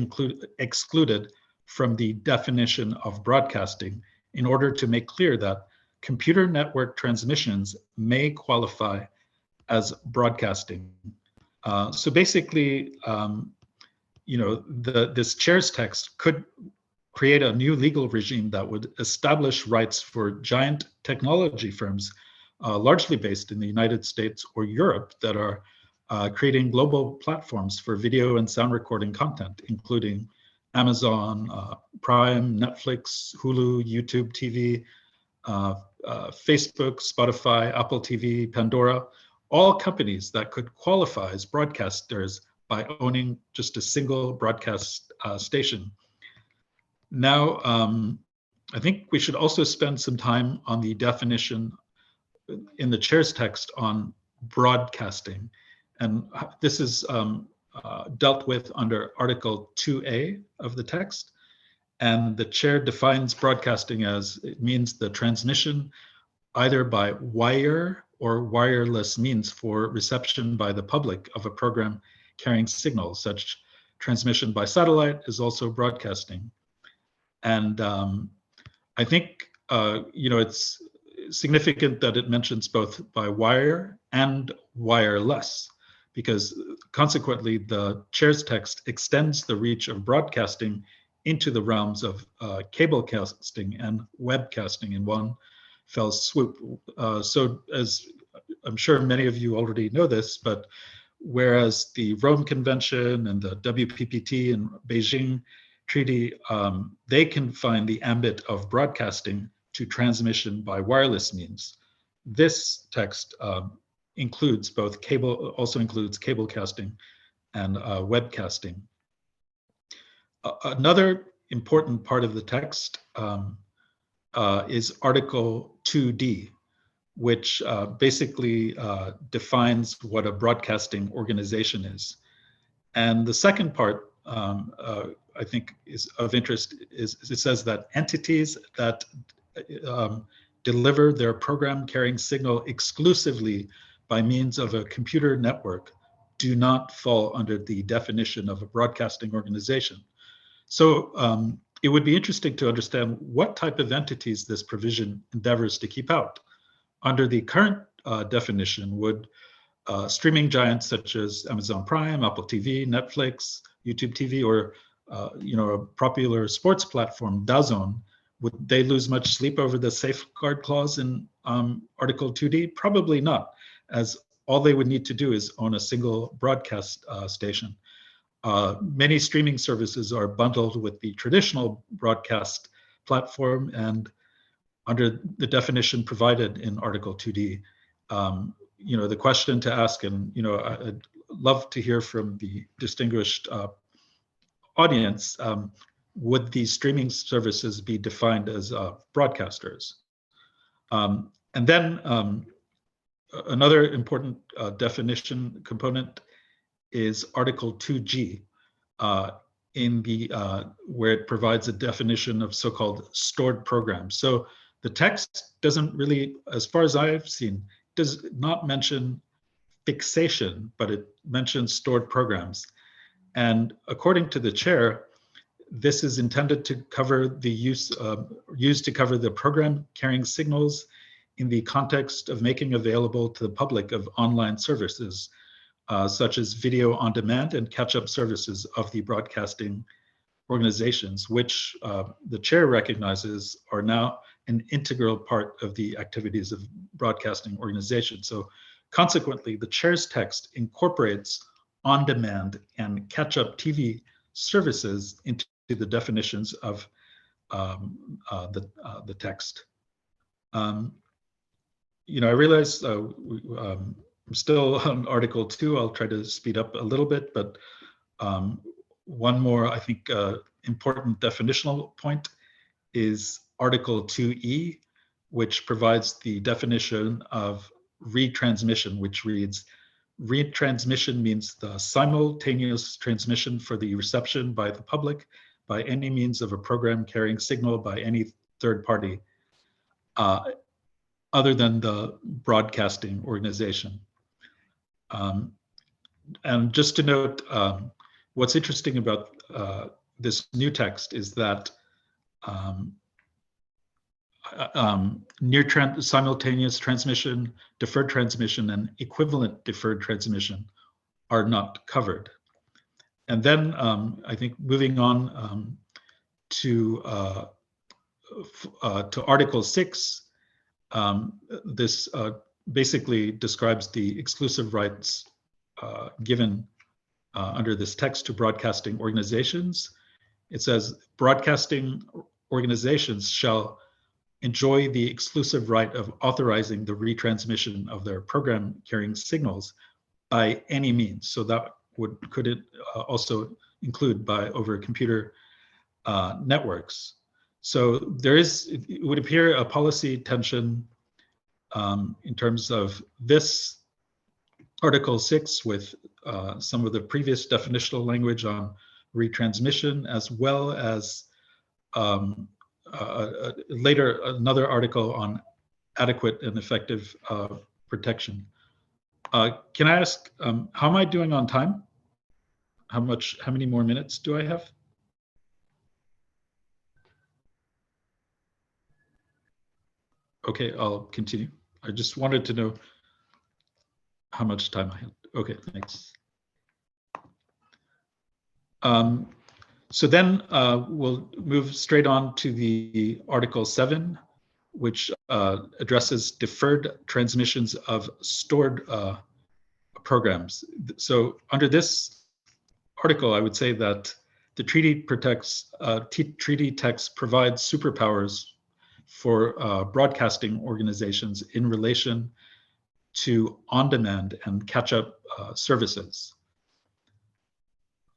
excluded from the definition of broadcasting in order to make clear that computer network transmissions may qualify as broadcasting. So basically, you know, this chair's text could create a new legal regime that would establish rights for giant technology firms, largely based in the United States or Europe, that are creating global platforms for video and sound recording content, including Amazon, Prime, Netflix, Hulu, YouTube TV, Facebook, Spotify, Apple TV, Pandora, all companies that could qualify as broadcasters by owning just a single broadcast station. Now, I think we should also spend some time on the definition in the chair's text on broadcasting. And this is dealt with under Article 2A of the text. And the chair defines broadcasting as, it means the transmission either by wire or wireless means for reception by the public of a program carrying signals. Such transmission by satellite is also broadcasting. And I think, you know, it's significant that it mentions both by wire and wireless, because consequently the chair's text extends the reach of broadcasting into the realms of cablecasting and webcasting in one fell swoop. So as I'm sure many of you already know this, but whereas the Rome Convention and the WPPT and Beijing Treaty, they confine the ambit of broadcasting to transmission by wireless means. This text includes both also includes cablecasting and webcasting. Another important part of the text is Article 2D, which basically defines what a broadcasting organization is. And the second part, I think, is of interest, is it says that entities that deliver their program carrying signal exclusively by means of a computer network do not fall under the definition of a broadcasting organization. So it would be interesting to understand what type of entities this provision endeavors to keep out. Under the current definition, would streaming giants such as Amazon Prime, Apple TV, Netflix, YouTube TV, or you know, a popular sports platform, DAZN, would they lose much sleep over the safeguard clause in Article 2D? Probably not, as all they would need to do is own a single broadcast station. Many streaming services are bundled with the traditional broadcast platform, and under the definition provided in Article 2D, the question to ask, and I'd love to hear from the distinguished audience, would these streaming services be defined as broadcasters? And then another important definition component is Article 2G, in the where it provides a definition of so-called stored programs. So the text doesn't really, as far as I've seen, does not mention fixation, but it mentions stored programs. And according to the chair, this is intended to cover the used to cover the program carrying signals in the context of making available to the public of online services, such as video on demand and catch-up services of the broadcasting organizations, which the chair recognizes are now an integral part of the activities of broadcasting organizations. So consequently, the chair's text incorporates on-demand and catch-up TV services into the definitions of the text. I realize I'm still on Article 2. I'll try to speed up a little bit, but one more, I think, important definitional point is Article 2E, which provides the definition of retransmission, which reads, retransmission means the simultaneous transmission for the reception by the public by any means of a program carrying signal by any third party other than the broadcasting organization. And just to note, what's interesting about this new text is that simultaneous transmission, deferred transmission, and equivalent deferred transmission are not covered. And then I think moving on to Article 6, this basically describes the exclusive rights given under this text to broadcasting organizations. It says broadcasting organizations shall enjoy the exclusive right of authorizing the retransmission of their program carrying signals by any means. So that could it also include by over computer networks. So there is, it would appear, a policy tension in terms of this Article 6 with some of the previous definitional language on retransmission, as well as later another article on adequate and effective protection. Can I ask, how am I doing on time? How many more minutes do I have? Okay, I'll continue. I just wanted to know how much time I had. Okay, thanks. So then we'll move straight on to the Article 7, which addresses deferred transmissions of stored programs. So under this article, I would say that the treaty protects, treaty text provides superpowers for broadcasting organizations in relation to on-demand and catch-up services.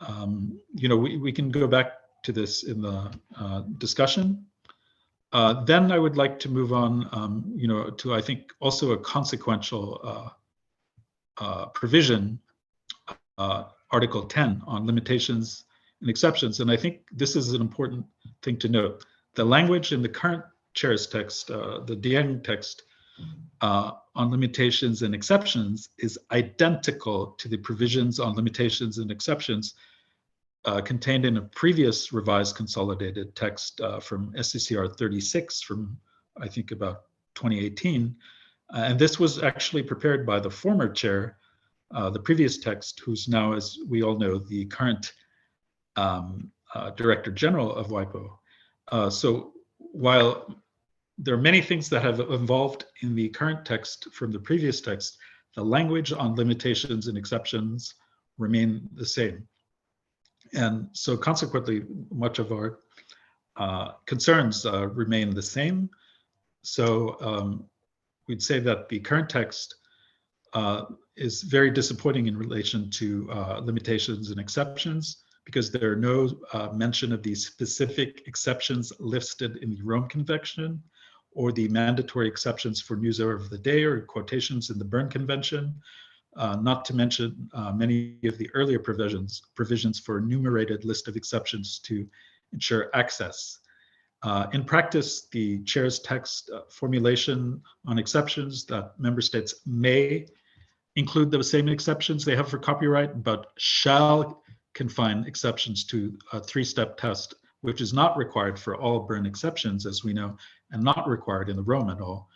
We can go back to this in the discussion. Then I would like to move on, to I think also a consequential provision, Article 10 on limitations and exceptions. And I think this is an important thing to note. The language in the current chair's text, the Dieng text, on limitations and exceptions is identical to the provisions on limitations and exceptions contained in a previous revised consolidated text from SCCR 36 from, I think, about 2018. And this was actually prepared by the former chair, the previous text, who's now, as we all know, the current Director General of WIPO. So while there are many things that have evolved in the current text from the previous text, the language on limitations and exceptions remain the same. And so consequently, much of our concerns remain the same. So we'd say that the current text is very disappointing in relation to limitations and exceptions, because there are no mention of these specific exceptions listed in the Rome Convention, or the mandatory exceptions for news hour of the day or quotations in the Berne Convention, not to mention many of the earlier provisions for a enumerated list of exceptions to ensure access. In practice, the chair's text formulation on exceptions that member states may include the same exceptions they have for copyright, but shall confine exceptions to a three-step test, which is not required for all Berne exceptions, as we know, and not required in the Rome at all,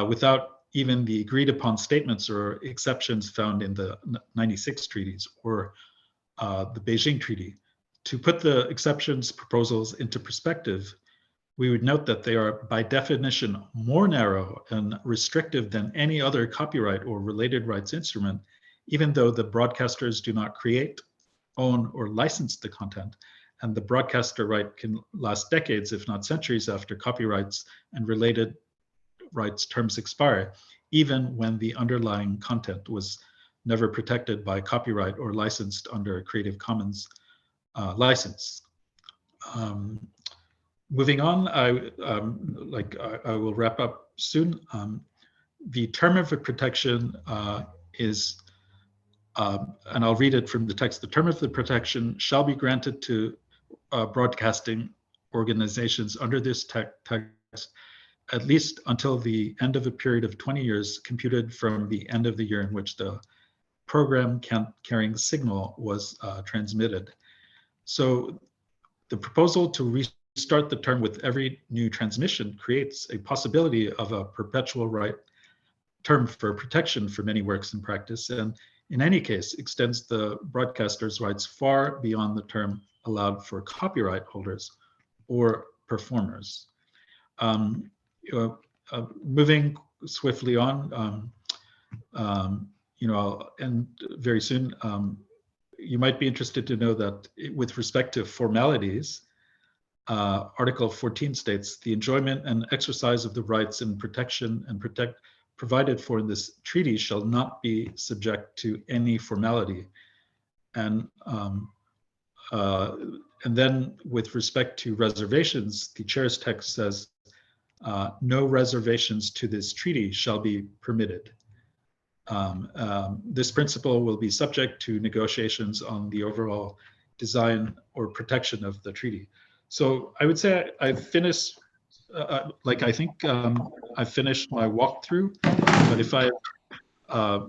without even the agreed upon statements or exceptions found in the 96 treaties or the Beijing Treaty. To put the exceptions proposals into perspective, we would note that they are by definition more narrow and restrictive than any other copyright or related rights instrument, even though the broadcasters do not create, own, or license the content. And the broadcaster right can last decades, if not centuries, after copyrights and related rights terms expire, even when the underlying content was never protected by copyright or licensed under a Creative Commons license. Moving on, I will wrap up soon. The term of protection is, and I'll read it from the text, the term of the protection shall be granted to broadcasting organizations under this text at least until the end of a period of 20 years computed from the end of the year in which the program carrying signal was transmitted. So the proposal to restart the term with every new transmission creates a possibility of a perpetual right term for protection for many works in practice, and in any case extends the broadcaster's rights far beyond the term allowed for copyright holders or performers. Moving swiftly on, I'll end very soon. You might be interested to know that with respect to formalities, Article 14 states the enjoyment and exercise of the rights and protection provided for in this treaty shall not be subject to any formality. And then with respect to reservations, the chair's text says, no reservations to this treaty shall be permitted. This principle will be subject to negotiations on the overall design or protection of the treaty. So I would say I've finished, I think I've finished my walkthrough, but if I a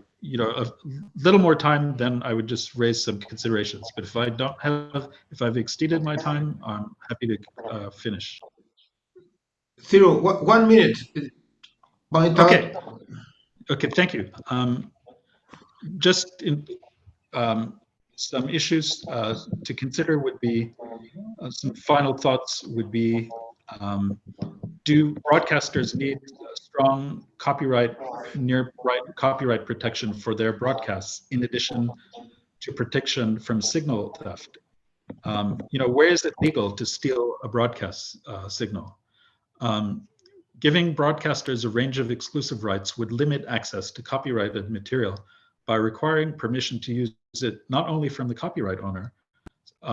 little more time, then I would just raise some considerations. But if I don't have, if I've exceeded my time, I'm happy to finish. Ciro, 1 minute. Point Okay. out. Okay, thank you. Just in some issues to consider would be, some final thoughts would be, do broadcasters need strong near copyright protection for their broadcasts in addition to protection from signal theft? Where is it legal to steal a broadcast signal? Giving broadcasters a range of exclusive rights would limit access to copyrighted material by requiring permission to use it not only from the copyright owner,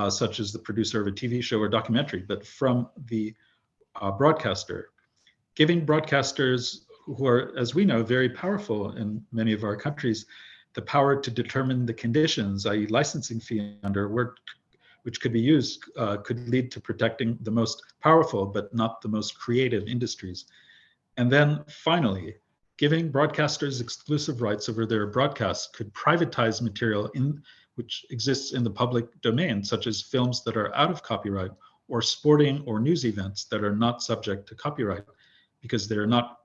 such as the producer of a TV show or documentary, but from the broadcaster. Giving broadcasters, who are, as we know, very powerful in many of our countries, the power to determine the conditions, i.e. licensing fee under which could be used, could lead to protecting the most powerful but not the most creative industries. And then finally, giving broadcasters exclusive rights over their broadcasts could privatize material which exists in the public domain, such as films that are out of copyright or sporting or news events that are not subject to copyright because they're not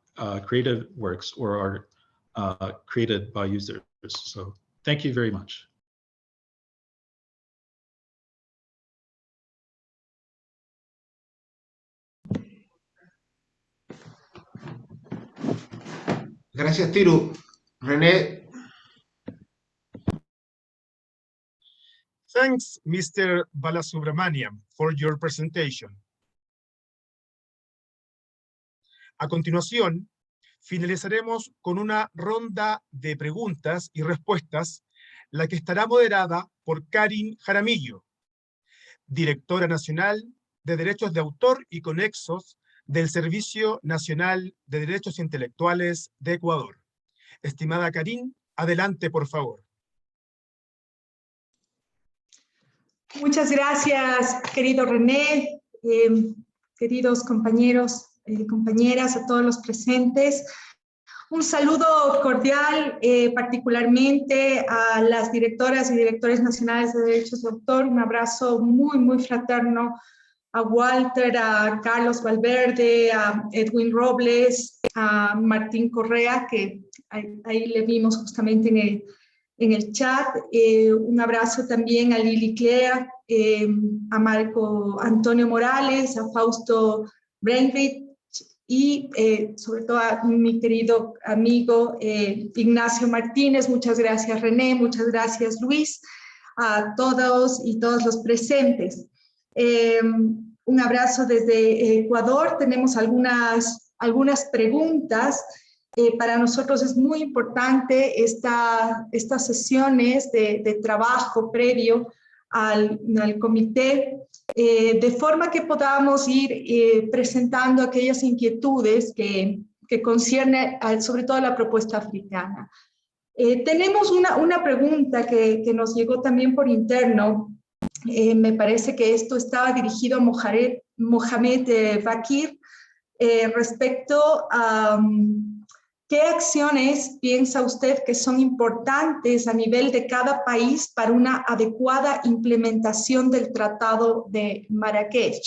creative works or are created by users. So thank you very much. Gracias, Tiru. René, Thanks, Mr. Balasubramanian, for your presentation. A continuación, finalizaremos con una ronda de preguntas y respuestas, la que estará moderada por Karin Jaramillo, Directora Nacional de Derechos de Autor y Conexos del Servicio Nacional de Derechos Intelectuales de Ecuador. Estimada Karin, adelante, por favor. Muchas gracias, querido René, queridos compañeros y compañeras, a todos los presentes. Un saludo cordial, particularmente a las directoras y directores nacionales de derechos de autor. Un abrazo muy, muy fraterno a Walter, a Carlos Valverde, a Edwin Robles, a Martín Correa, que ahí le vimos justamente en el chat. Un abrazo también a Lili Clea, a Marco Antonio Morales, a Fausto Breinvit y sobre todo a mi querido amigo Ignacio Martínez. Muchas gracias, René, muchas gracias, Luis, a todos y todas los presentes. Un abrazo desde Ecuador. Tenemos algunas preguntas. Para nosotros es muy importante estas sesiones de trabajo previo al comité, de forma que podamos ir presentando aquellas inquietudes que conciernen sobre todo a la propuesta africana. Tenemos una pregunta que nos llegó también por interno. Me parece que esto estaba dirigido a Mohamed Bakir respecto a ¿qué acciones piensa usted que son importantes a nivel de cada país para una adecuada implementación del Tratado de Marrakech?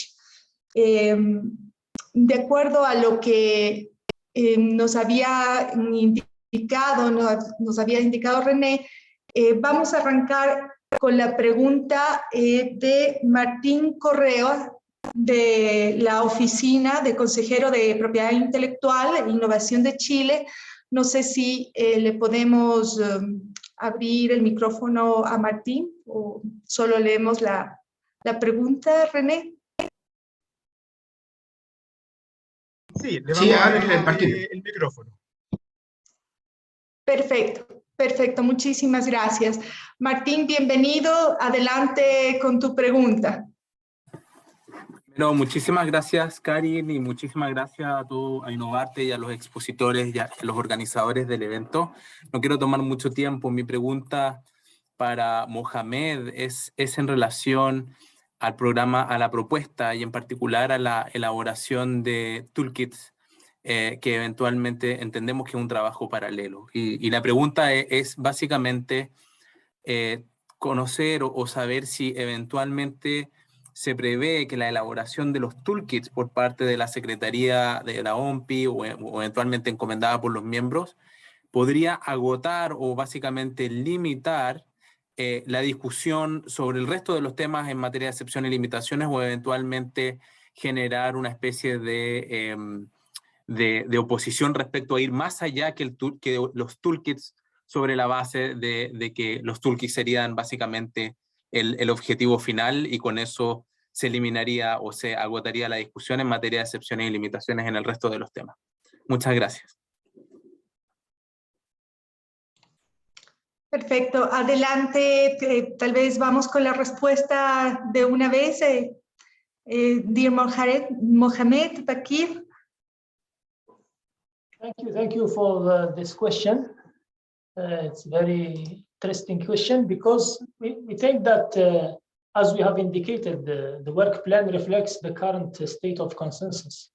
De acuerdo a lo que nos había indicado René, vamos a arrancar con la pregunta de Martín Correa, de la Oficina de Consejero de Propiedad Intelectual e Innovación de Chile. No sé si le podemos abrir el micrófono a Martín o solo leemos la pregunta, René. Sí, le vamos a abrir el micrófono. Perfecto, perfecto. Muchísimas gracias. Martín, bienvenido. Adelante con tu pregunta. No, muchísimas gracias, Karin, y muchísimas gracias a Innovarte y a los expositores y a los organizadores del evento. No quiero tomar mucho tiempo. Mi pregunta para Mohamed es en relación al programa, a la propuesta y en particular a la elaboración de toolkits que eventualmente entendemos que es un trabajo paralelo. Y la pregunta es básicamente conocer o saber si eventualmente se prevé que la elaboración de los toolkits por parte de la Secretaría de la OMPI o eventualmente encomendada por los miembros podría agotar o básicamente limitar la discusión sobre el resto de los temas en materia de excepción y limitaciones o eventualmente generar una especie de oposición respecto a ir más allá que los toolkits sobre la base de que los toolkits serían básicamente el objetivo final y con eso se eliminaría o se agotaría la discusión en materia de excepciones y limitaciones en el resto de los temas. Muchas gracias. Perfecto. Adelante, tal vez vamos con la respuesta de una vez. Dear Mohamed Bakir. Thank you for this question. It's a very interesting question because we think that as we have indicated, the work plan reflects the current state of consensus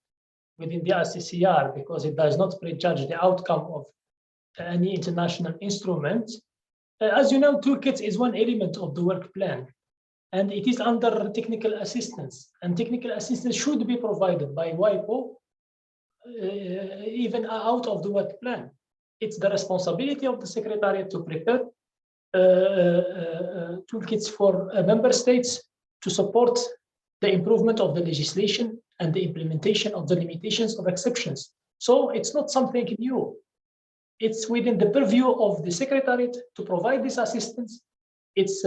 within the ICCR because it does not prejudge the outcome of any international instrument. As you know, toolkits is one element of the work plan, and it is under technical assistance, and technical assistance should be provided by WIPO even out of the work plan. It's the responsibility of the Secretariat to prepare toolkits for member states to support the improvement of the legislation and the implementation of the limitations of exceptions. So it's not something new. It's within the purview of the Secretariat to provide this assistance its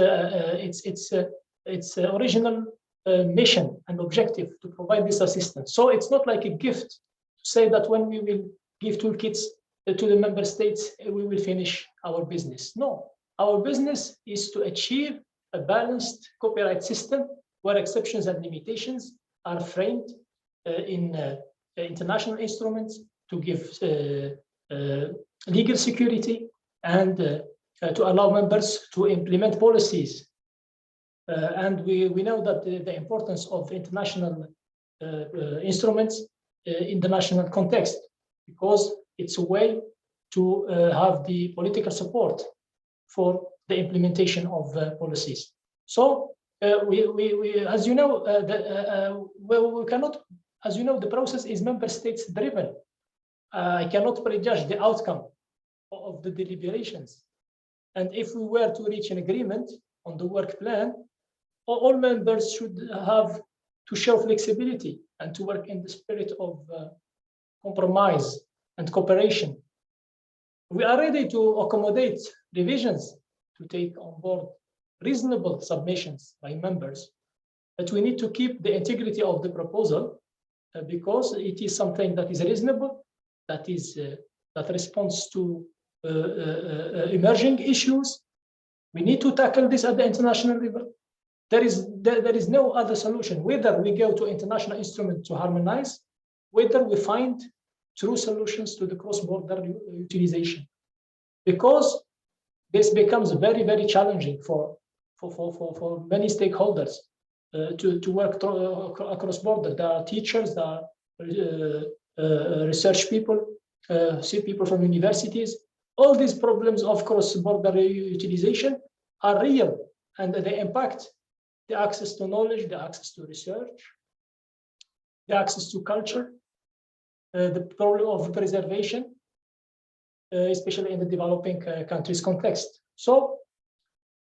original mission and objective to provide this assistance. So it's not like a gift to say that when we will give toolkits to the member states, we will finish our business. No, our business is to achieve a balanced copyright system where exceptions and limitations are framed in international instruments to give legal security and to allow members to implement policies. And we know that the importance of international instruments in the national context, because it's a way to have the political support for the implementation of policies. So we as you know, we cannot, as you know, the process is member states driven. I cannot prejudge the outcome of the deliberations. And if we were to reach an agreement on the work plan, all members should have to show flexibility and to work in the spirit of compromise and cooperation. We are ready to accommodate revisions to take on board reasonable submissions by members, but we need to keep the integrity of the proposal because it is something that is reasonable, that is that responds to emerging issues. We need to tackle this at the international level. There is no other solution, whether we go to international instrument to harmonize, whether we find true solutions to the cross-border utilization, because this becomes very, very challenging for many stakeholders to work across border. There are teachers, there are research people, people from universities. All these problems of cross-border utilization are real, and they impact the access to knowledge, the access to research, the access to culture, the problem of preservation, especially in the developing countries context. So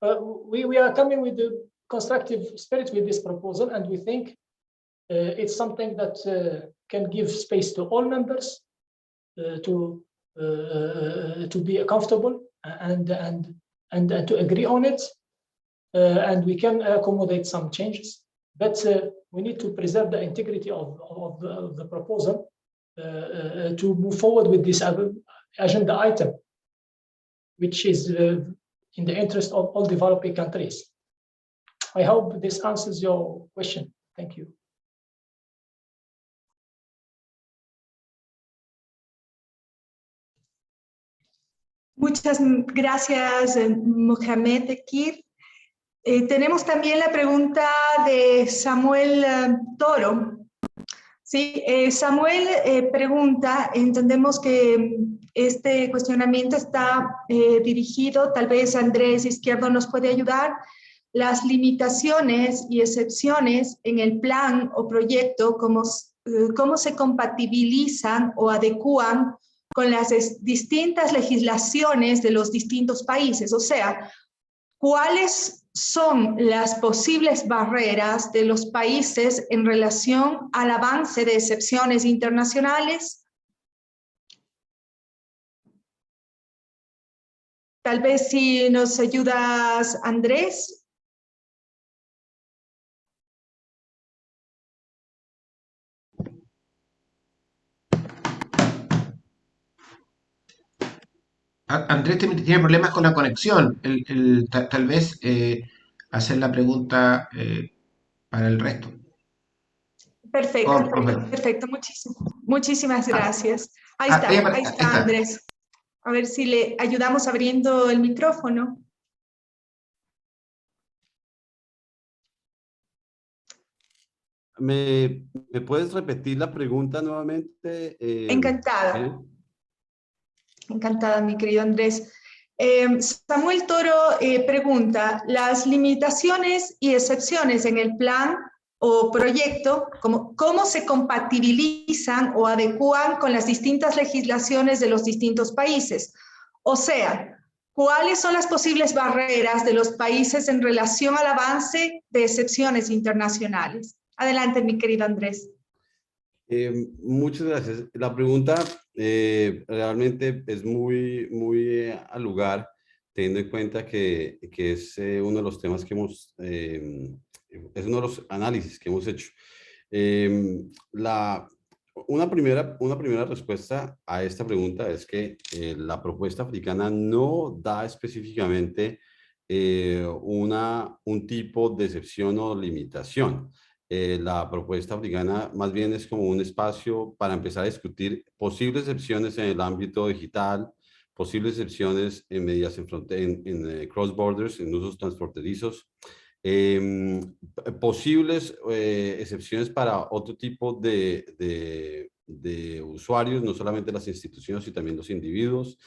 we are coming with the constructive spirit with this proposal, and we think it's something that can give space to all members to be comfortable and to agree on it. And we can accommodate some changes, but we need to preserve the integrity of the proposal to move forward with this agenda item, which is in the interest of all developing countries. I hope this answers your question. Thank you. Muchas gracias, Mohamed Ekir. Tenemos también la pregunta de Samuel Toro. Sí, Samuel pregunta, entendemos que este cuestionamiento está dirigido, tal vez Andrés Izquierdo nos puede ayudar, las limitaciones y excepciones en el plan o proyecto, cómo se compatibilizan o adecúan con las distintas legislaciones de los distintos países, o sea, ¿cuáles son las posibles barreras de los países en relación al avance de excepciones internacionales? Tal vez si nos ayudas, Andrés. Andrés tiene problemas con la conexión. Tal vez hacer la pregunta para el resto. Perfecto, perfecto. Muchísimas gracias. Ahí está Andrés. A ver si le ayudamos abriendo el micrófono. ¿Me puedes repetir la pregunta nuevamente? Encantada. Encantada, mi querido Andrés. Samuel Toro pregunta, las limitaciones y excepciones en el plan o proyecto, ¿cómo se compatibilizan o adecúan con las distintas legislaciones de los distintos países? O sea, ¿cuáles son las posibles barreras de los países en relación al avance de excepciones internacionales? Adelante, mi querido Andrés. Muchas gracias. La pregunta realmente es muy al lugar, teniendo en cuenta que es uno de los temas que hemos, es uno de los análisis que hemos hecho. Una primera respuesta a esta pregunta es que la propuesta africana no da específicamente un tipo de excepción o limitación. La propuesta africana más bien es como un espacio para empezar a discutir posibles excepciones en el ámbito digital, posibles excepciones en medidas en cross borders, en usos transfronterizos, posibles excepciones para otro tipo de usuarios, no solamente las instituciones, sino también los individuos.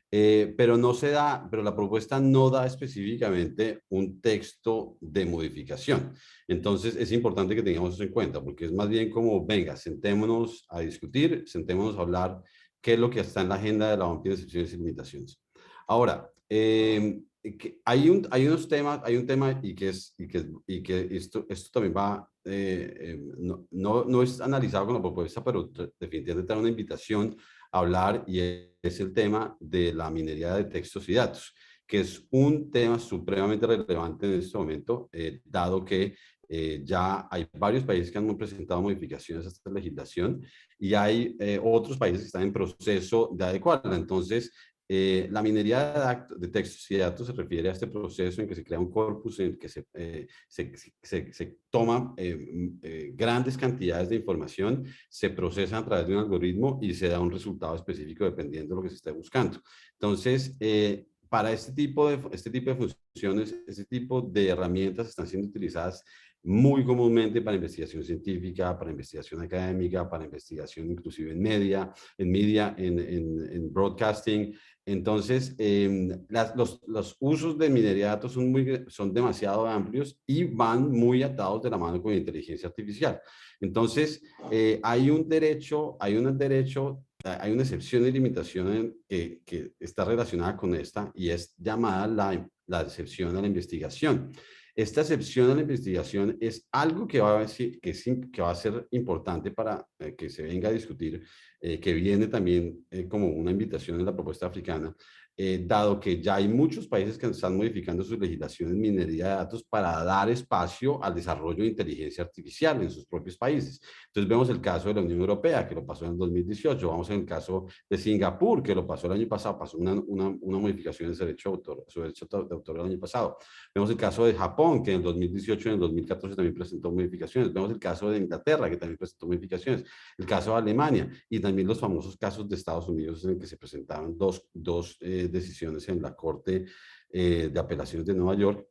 Pero la propuesta no da específicamente un texto de modificación. Entonces es importante que tengamos eso en cuenta, porque es más bien como, venga, sentémonos a discutir, sentémonos a hablar qué es lo que está en la agenda de la OMP de excepciones y limitaciones. Ahora, hay un tema y que esto también va, no es analizado con la propuesta, pero definitivamente trae una invitación a hablar, y es el tema de la minería de textos y datos, que es un tema supremamente relevante en este momento, dado que ya hay varios países que han presentado modificaciones a esta legislación y hay otros países que están en proceso de adecuarla. Entonces, la minería de textos y datos se refiere a este proceso en que se crea un corpus, en el que se toman grandes cantidades de información, se procesan a través de un algoritmo y se da un resultado específico dependiendo de lo que se esté buscando. Entonces, para este tipo de funciones, este tipo de herramientas están siendo utilizadas muy comúnmente para investigación científica, para investigación académica, para investigación inclusive en media, en broadcasting. Entonces, los usos de minería de datos son demasiado amplios y van muy atados de la mano con la inteligencia artificial. Entonces, hay una excepción y limitación que está relacionada con esta, y es llamada la excepción a la investigación. Esta excepción a la investigación es algo que va a ser importante para que se venga a discutir, que viene también como una invitación en la propuesta africana, dado que ya hay muchos países que están modificando sus legislaciones en minería de datos para dar espacio al desarrollo de inteligencia artificial en sus propios países. Entonces vemos el caso de la Unión Europea, que lo pasó en el 2018, vamos en el caso de Singapur, que lo pasó el año pasado, pasó una modificación de su derecho de autor el año pasado. Vemos el caso de Japón, que en el 2018 y en el 2014 también presentó modificaciones. Vemos el caso de Inglaterra, que también presentó modificaciones. El caso de Alemania, y también los famosos casos de Estados Unidos, en el que se presentaron dos decisiones en la Corte de Apelaciones de Nueva York,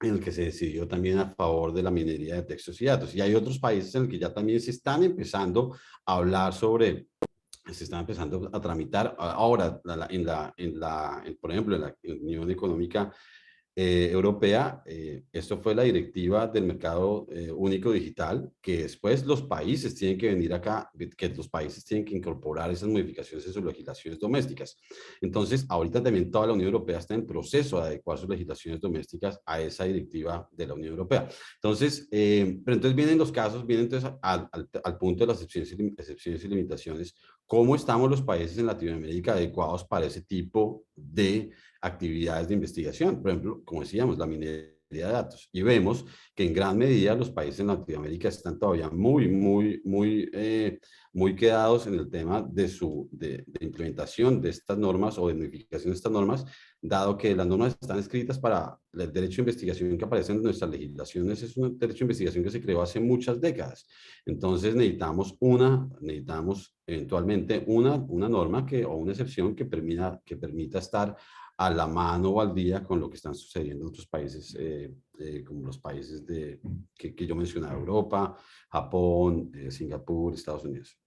en el que se decidió también a favor de la minería de textos y datos. Y hay otros países en los que ya también se están empezando a hablar sobre, se están empezando a tramitar ahora, por ejemplo, en la Unión Económica Europea. Esto fue la directiva del mercado único digital, que después los países tienen que venir acá, que los países tienen que incorporar esas modificaciones en sus legislaciones domésticas. Entonces, ahorita también toda la Unión Europea está en proceso de adecuar sus legislaciones domésticas a esa directiva de la Unión Europea. Entonces, pero entonces vienen los casos, vienen entonces al punto de las excepciones y limitaciones. ¿Cómo estamos los países en Latinoamérica adecuados para ese tipo de actividades de investigación? Por ejemplo, como decíamos, la minería de datos. Y vemos que en gran medida los países en Latinoamérica están todavía muy quedados en el tema de implementación de estas normas o de modificación de estas normas, dado que las normas están escritas para el derecho de investigación que aparece en nuestras legislaciones. Es un derecho de investigación que se creó hace muchas décadas. Entonces necesitamos eventualmente una norma o una excepción que permita estar a la mano o al día con lo que están sucediendo en otros países, como los países que yo mencionaba: Europa, Japón, Singapur, Estados Unidos.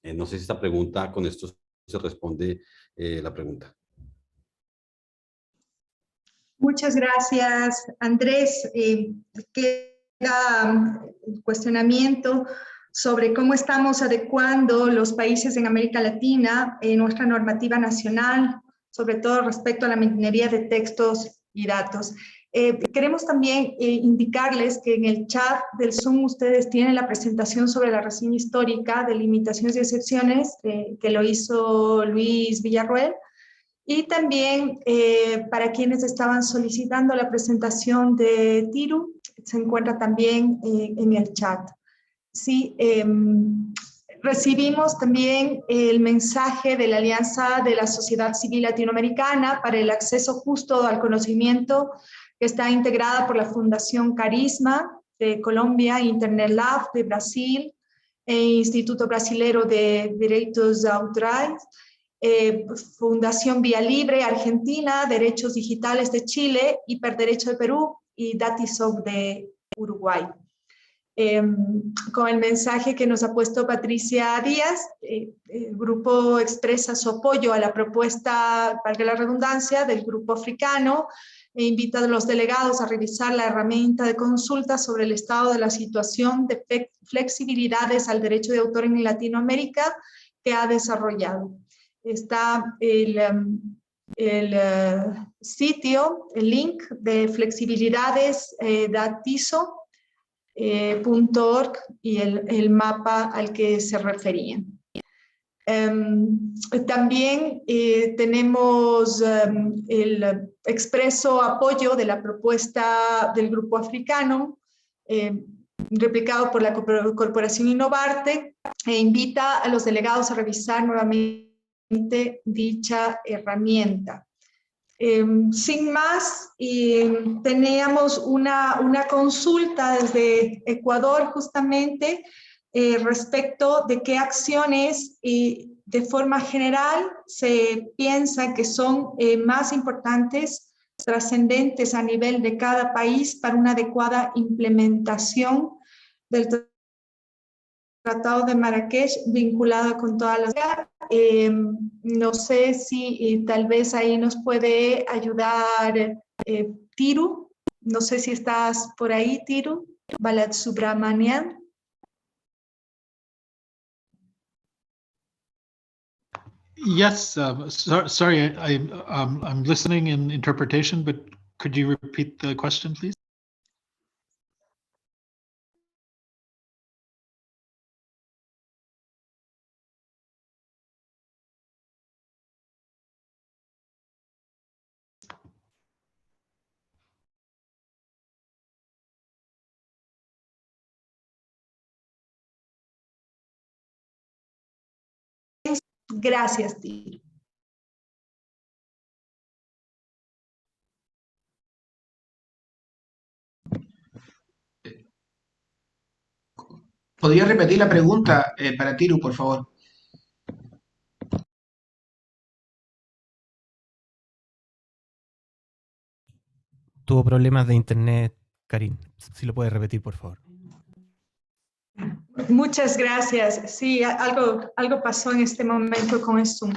No sé si esta pregunta, con esto se responde la pregunta. Muchas gracias, Andrés. Queda el cuestionamiento sobre cómo estamos adecuando los países en América Latina en nuestra normativa nacional, sobre todo respecto a la minería de textos y datos. Queremos también indicarles que en el chat del Zoom ustedes tienen la presentación sobre la reseña histórica de limitaciones y excepciones que lo hizo Luis Villarroel. Y también para quienes estaban solicitando la presentación de Tiru, se encuentra también en el chat. Sí, recibimos también el mensaje de la Alianza de la Sociedad Civil Latinoamericana para el Acceso Justo al Conocimiento, que está integrada por la Fundación Carisma de Colombia, Internet Lab de Brasil, e Instituto Brasileiro de Direitos Autorais, Fundación Vía Libre Argentina, Derechos Digitales de Chile, Hiperderecho de Perú y Datisoc de Uruguay. Con el mensaje que nos ha puesto Patricia Díaz, el grupo expresa su apoyo a la propuesta, valga la redundancia, del grupo africano e invita a los delegados a revisar la herramienta de consulta sobre el estado de la situación de flexibilidades al derecho de autor en Latinoamérica que ha desarrollado. Está el sitio, el link de flexibilidades datiso.org y el mapa al que se referían. También tenemos el expreso apoyo de la propuesta del grupo africano, replicado por la corporación Innovarte, e invita a los delegados a revisar nuevamente dicha herramienta. Sin más, teníamos una consulta desde Ecuador justamente respecto de qué acciones de forma general se piensa que son más importantes, trascendentes a nivel de cada país para una adecuada implementación del Tratado de Marrakech vinculado con todas las... no sé si tal vez ahí nos puede ayudar Tiru. No sé si estás por ahí, Tiru. Balasubramanian. Yes, sorry, I'm listening in interpretation, but could you repeat the question, please? Gracias, Tiru. ¿Podría repetir la pregunta para Tiru, por favor? Tuvo problemas de internet, Karin. Si lo puedes repetir, por favor. Muchas gracias. Sí, algo pasó en este momento con el Zoom.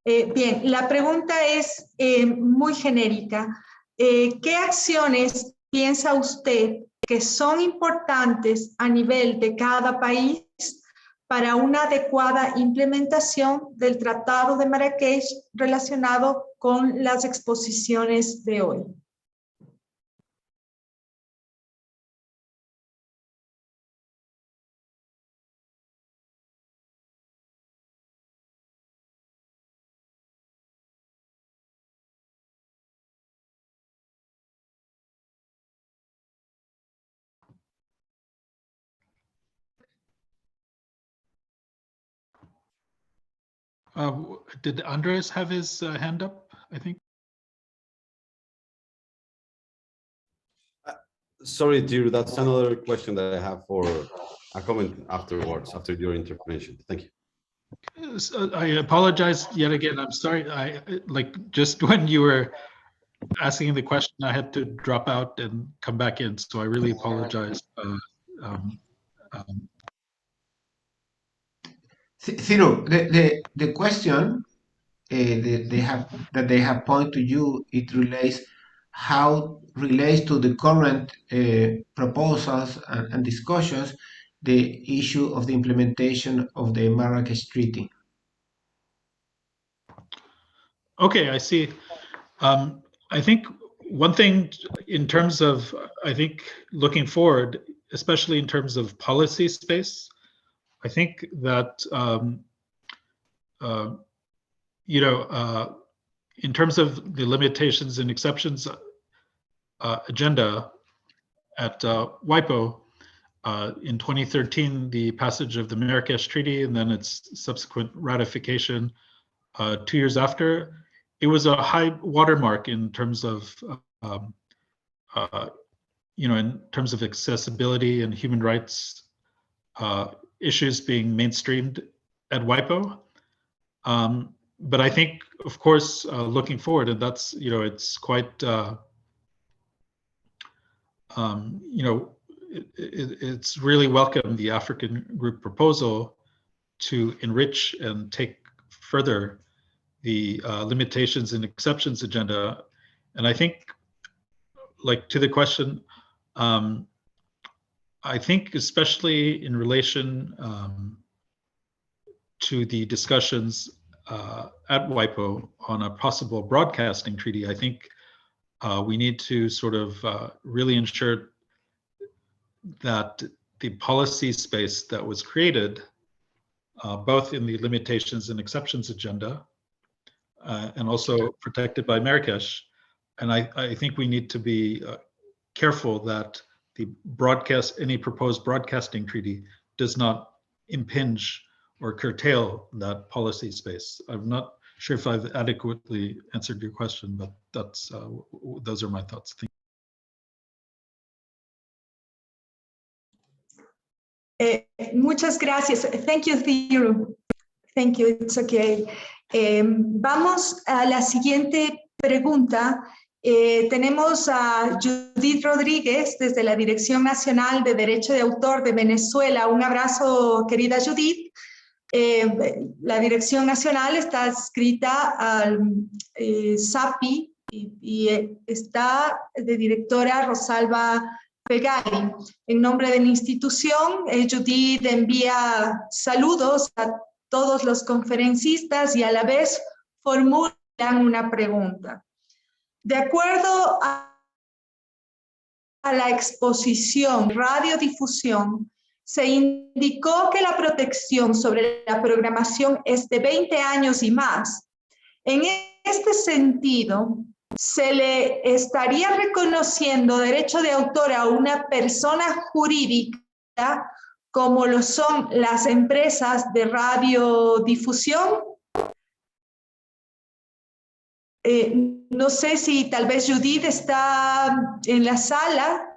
Bien, la pregunta es muy genérica. ¿Qué acciones piensa usted que son importantes a nivel de cada país para una adecuada implementación del Tratado de Marrakech relacionado con las exposiciones de hoy? Did Andres have his hand up, I think? Sorry, Tiru, that's another question that I have for a comment afterwards, after your intervention. Thank you. I apologize yet again. I'm sorry. I just when you were asking the question, I had to drop out and come back in. So I really apologize. Ciro, the question they have pointed to you, it relates to the current proposals and discussions, the issue of the implementation of the Marrakech Treaty. Okay, I see. I think one thing in terms of, I think looking forward, especially in terms of policy space, I think that in terms of the limitations and exceptions agenda at WIPO, in 2013, the passage of the Marrakesh Treaty and then its subsequent ratification 2 years after, it was a high watermark in terms of, in terms of accessibility and human rights issues being mainstreamed at WIPO. But I think, of course, looking forward, and that's, it's quite, it's really welcome, the African group proposal to enrich and take further the limitations and exceptions agenda. And I think, like, to the question, I think especially in relation to the discussions at WIPO on a possible broadcasting treaty, I think we need to sort of really ensure that the policy space that was created, both in the limitations and exceptions agenda, and also protected by Marrakesh. And I think we need to be careful that the any proposed broadcasting treaty does not impinge or curtail that policy space. I'm not sure if I've adequately answered your question, but that's those are my thoughts. Thank you. Muchas gracias. Thank you, Theodore. Thank you. It's okay. Vamos a la siguiente pregunta. Tenemos a Judith Rodríguez desde la Dirección Nacional de Derecho de Autor de Venezuela. Un abrazo, querida Judith. La Dirección Nacional está adscrita al SAPI y está de directora Rosalba Pegari. En nombre de la institución, Judith envía saludos a todos los conferencistas y a la vez formulan una pregunta. De acuerdo a la exposición radiodifusión, se indicó que la protección sobre la programación es de 20 años y más. En este sentido, ¿se le estaría reconociendo derecho de autor a una persona jurídica como lo son las empresas de radiodifusión? No sé si tal vez Judith está en la sala.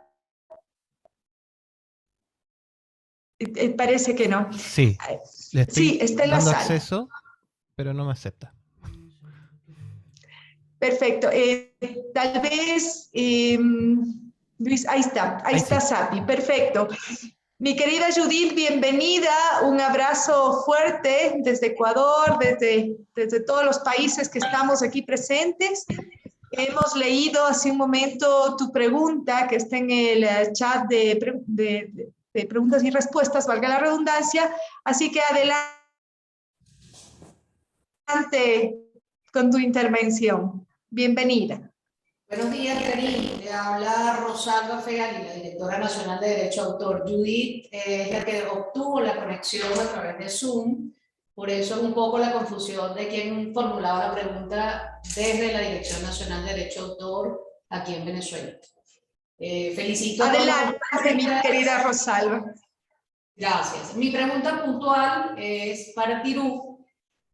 Parece que no. Sí, le estoy sí, está en la dando sala. acceso, pero no me acepta. Perfecto. Tal vez, Luis, ahí está Sapi, perfecto. Mi querida Judith, bienvenida, un abrazo fuerte desde Ecuador, desde todos los países que estamos aquí presentes. Hemos leído hace un momento tu pregunta que está en el chat de preguntas y respuestas, valga la redundancia, así que adelante con tu intervención. Bienvenida. Buenos días, Karim. Le habla Rosalba Pegari, la directora nacional de Derecho de Autor. Judith es la que obtuvo la conexión a través de Zoom, por eso es un poco la confusión de quién formulaba la pregunta desde la Dirección Nacional de Derecho de Autor aquí en Venezuela. Felicito adelante, mi querida Rosalba. Gracias. Mi pregunta puntual es para Tirú.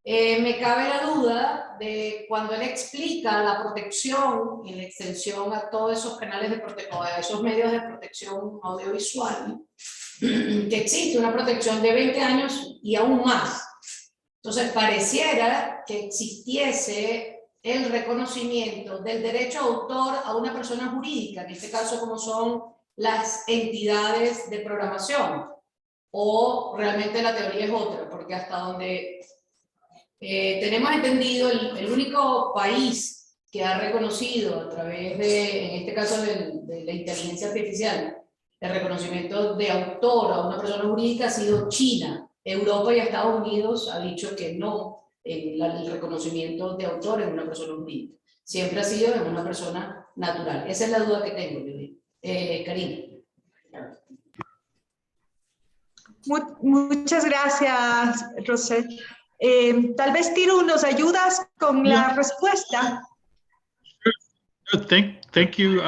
Me cabe la duda de cuando él explica la protección y la extensión a todos esos canales de protección, a esos medios de protección audiovisual, que existe una protección de 20 años y aún más. Entonces, pareciera que existiese el reconocimiento del derecho de autor a una persona jurídica, en este caso como son las entidades de programación, o realmente la teoría es otra, porque hasta donde tenemos entendido, el único país que ha reconocido a través de, en este caso de la inteligencia artificial, el reconocimiento de autor a una persona jurídica ha sido China. Europa y Estados Unidos ha dicho que no, el reconocimiento de autor en una persona jurídica. Siempre ha sido en una persona natural. Esa es la duda que tengo, Karim. Muchas gracias, Rosel. Tal vez Tiru nos ayudas con la respuesta. Thank you.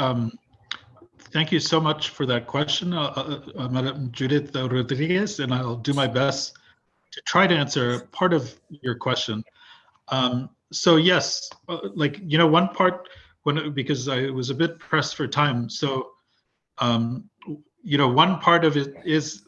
Thank you so much for that question, Madam Judith Rodriguez, and I'll do my best to try to answer part of your question. So yes, like, you know, one part, because I was a bit pressed for time, so you know, one part of it is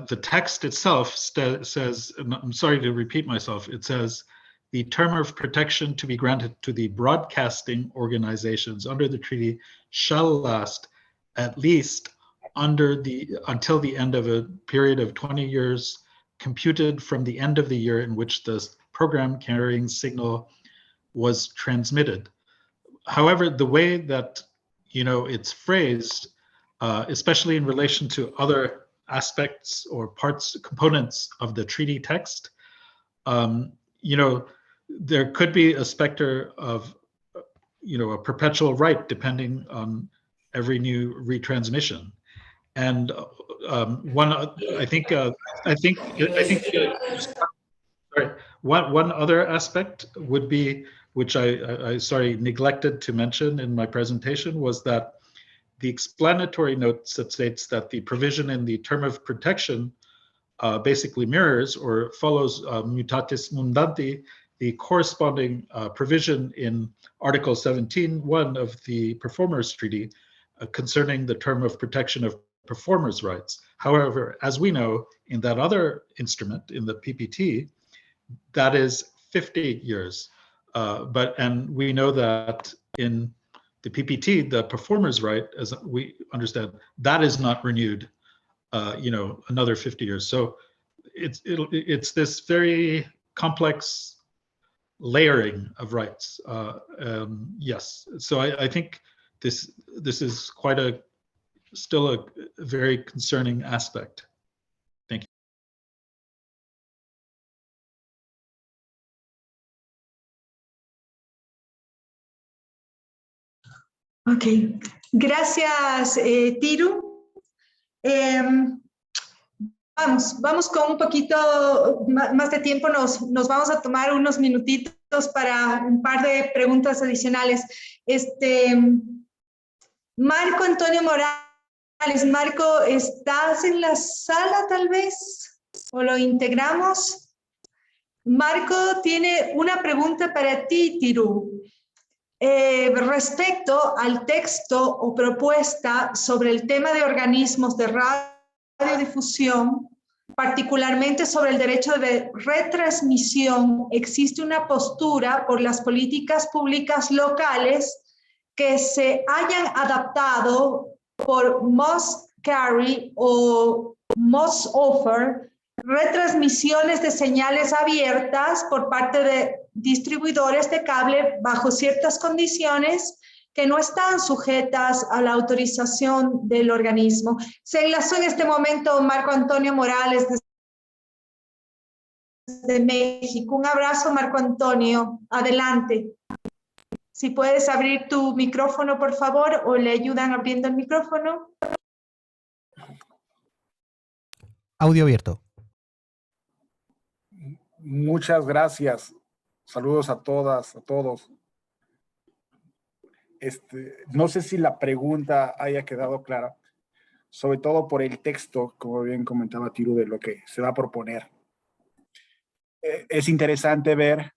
the text itself says, and I'm sorry to repeat myself, it says, the term of protection to be granted to the broadcasting organizations under the treaty shall last at least until the end of a period of 20 years computed from the end of the year in which the program carrying signal was transmitted. However, the way that, you know, it's phrased, especially in relation to other aspects or components of the treaty text, you know, there could be a specter of, you know, a perpetual right depending on every new retransmission. And one other aspect would be, which I neglected to mention in my presentation, was that the explanatory note that states that the provision in the term of protection basically mirrors or follows mutatis mundandi, the corresponding provision in Article 17.1 of the Performers Treaty concerning the term of protection of performers' rights. However, as we know, in that other instrument, in the PPT, that is 50 years. And we know that in the PPT, the performer's right, as we understand, that is not renewed, you know, another 50 years. So it's this very complex layering of rights. Yes, so I think this is quite still a very concerning aspect. Thank you. Ok, gracias, Tiru. Vamos con un poquito más de tiempo, nos vamos a tomar unos minutitos para un par de preguntas adicionales. Marco Antonio Morales, Marco, ¿estás en la sala tal vez? ¿O lo integramos? Marco tiene una pregunta para ti, Tiru. Respecto al texto o propuesta sobre el tema de organismos de radiodifusión, particularmente sobre el derecho de retransmisión, existe una postura por las políticas públicas locales que se hayan adaptado por must carry o must offer retransmisiones de señales abiertas por parte de distribuidores de cable bajo ciertas condiciones que no están sujetas a la autorización del organismo. Se enlazó en este momento Marco Antonio Morales desde México. Un abrazo, Marco Antonio. Adelante. Si puedes abrir tu micrófono, por favor, o le ayudan abriendo el micrófono. Audio abierto. Muchas gracias. Saludos a todas, a todos. No sé si la pregunta haya quedado clara, sobre todo por el texto, como bien comentaba Tiru, de lo que se va a proponer. Es interesante ver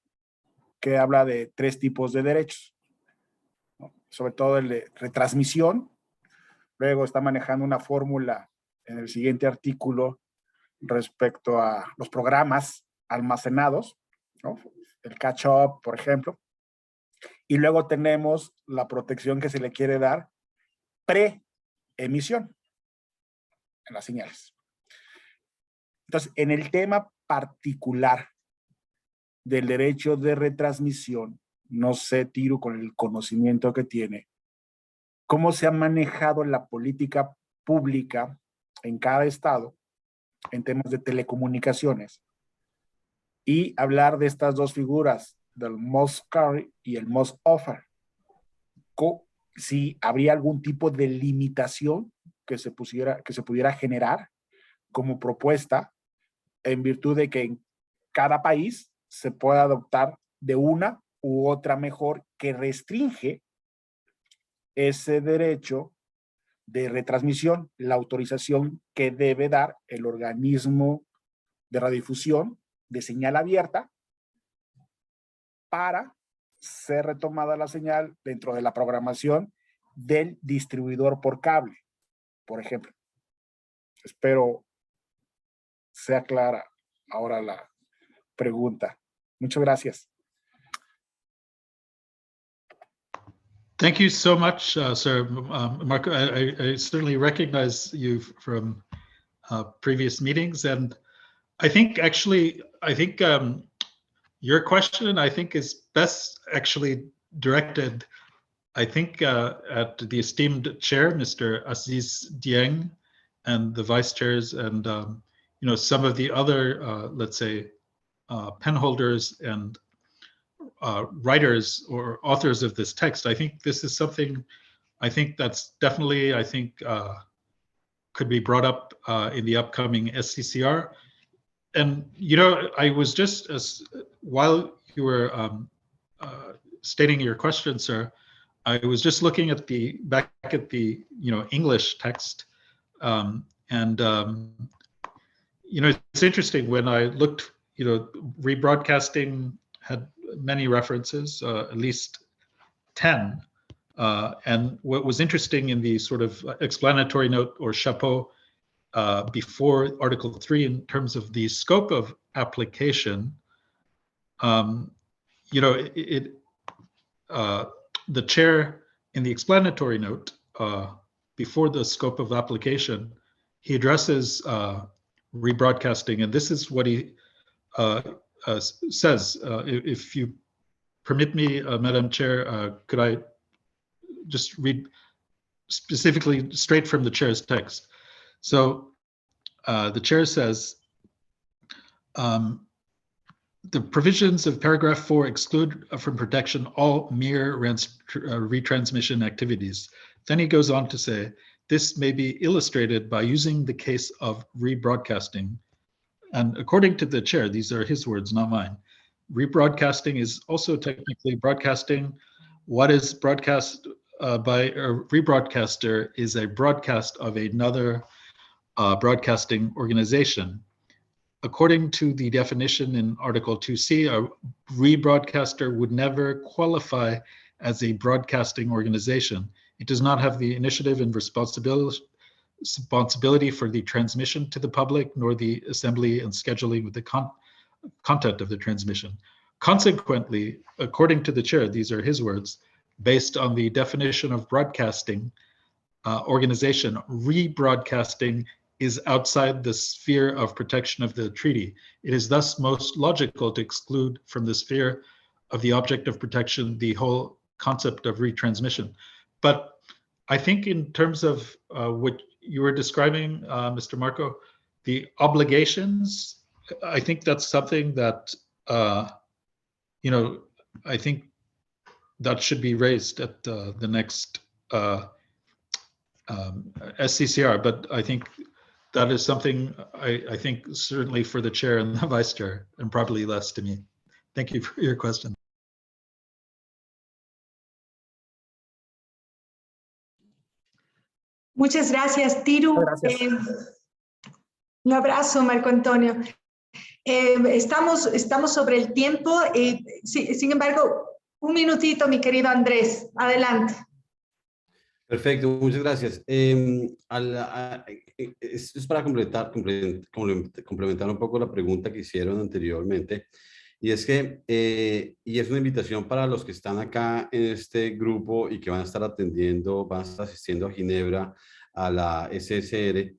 que habla de 3 tipos de derechos, ¿no? Sobre todo el de retransmisión. Luego está manejando una fórmula en el siguiente artículo respecto a los programas almacenados, ¿no? El catch-up, por ejemplo. Y luego tenemos la protección que se le quiere dar pre-emisión en las señales. Entonces, en el tema particular del derecho de retransmisión, no sé, Tiru, con el conocimiento que tiene, cómo se ha manejado la política pública en cada estado en temas de telecomunicaciones y hablar de estas 2 figuras, del must carry y el must offer. Si habría algún tipo de limitación que se pudiera generar como propuesta en virtud de que en cada país se puede adoptar de una u otra mejor que restringe ese derecho de retransmisión, la autorización que debe dar el organismo de radiodifusión de señal abierta para ser retomada la señal dentro de la programación del distribuidor por cable, por ejemplo. Espero sea clara ahora la pregunta. Muchas gracias. Thank you so much, sir. Marco, I certainly recognize you from previous meetings, and I think actually, your question, I think, is best actually directed, I think, at the esteemed chair, Mr. Aziz Dieng, and the vice chairs, and you know, some of the other, let's say, pen holders and writers or authors of this text. I think this is something, I think that's definitely, I think, could be brought up in the upcoming SCCR. And, you know, I was just, while you were stating your question, sir, I was just looking at back at the, you know, English text. You know, it's interesting when I looked, you know, rebroadcasting had many references, at least 10. And what was interesting in the sort of explanatory note or chapeau before Article 3 in terms of the scope of application, you know, the chair in the explanatory note before the scope of application, he addresses rebroadcasting, and this is what he says. If you permit me, Madam Chair, could I just read specifically straight from the chair's text? So the chair says, the provisions of paragraph 4 exclude from protection all mere retransmission activities. Then he goes on to say, this may be illustrated by using the case of rebroadcasting. And according to the chair, these are his words, not mine. Rebroadcasting is also technically broadcasting. What is broadcast by a rebroadcaster is a broadcast of another broadcasting organization. According to the definition in Article 2C, a rebroadcaster would never qualify as a broadcasting organization. It does not have the initiative and responsibility for the transmission to the public, nor the assembly and scheduling with the content of the transmission. Consequently, according to the chair, these are his words, based on the definition of broadcasting organization, rebroadcasting is outside the sphere of protection of the treaty. It is thus most logical to exclude from the sphere of the object of protection the whole concept of retransmission. But I think in terms of what you were describing, Mr. Marco, the obligations, I think that's something that, you know, I think that should be raised at the next SCCR, but I think that is something I think certainly for the chair and the vice chair, and probably less to me. Thank you for your question. Muchas gracias, Tiru. Gracias. Un abrazo, Marco Antonio. Estamos sobre el tiempo. Sin embargo, un minutito, mi querido Andrés. Adelante. Perfecto, muchas gracias. Es para complementar un poco la pregunta que hicieron anteriormente, y es que, y es una invitación para los que están acá en este grupo y que van a estar asistiendo a Ginebra, a la SSR.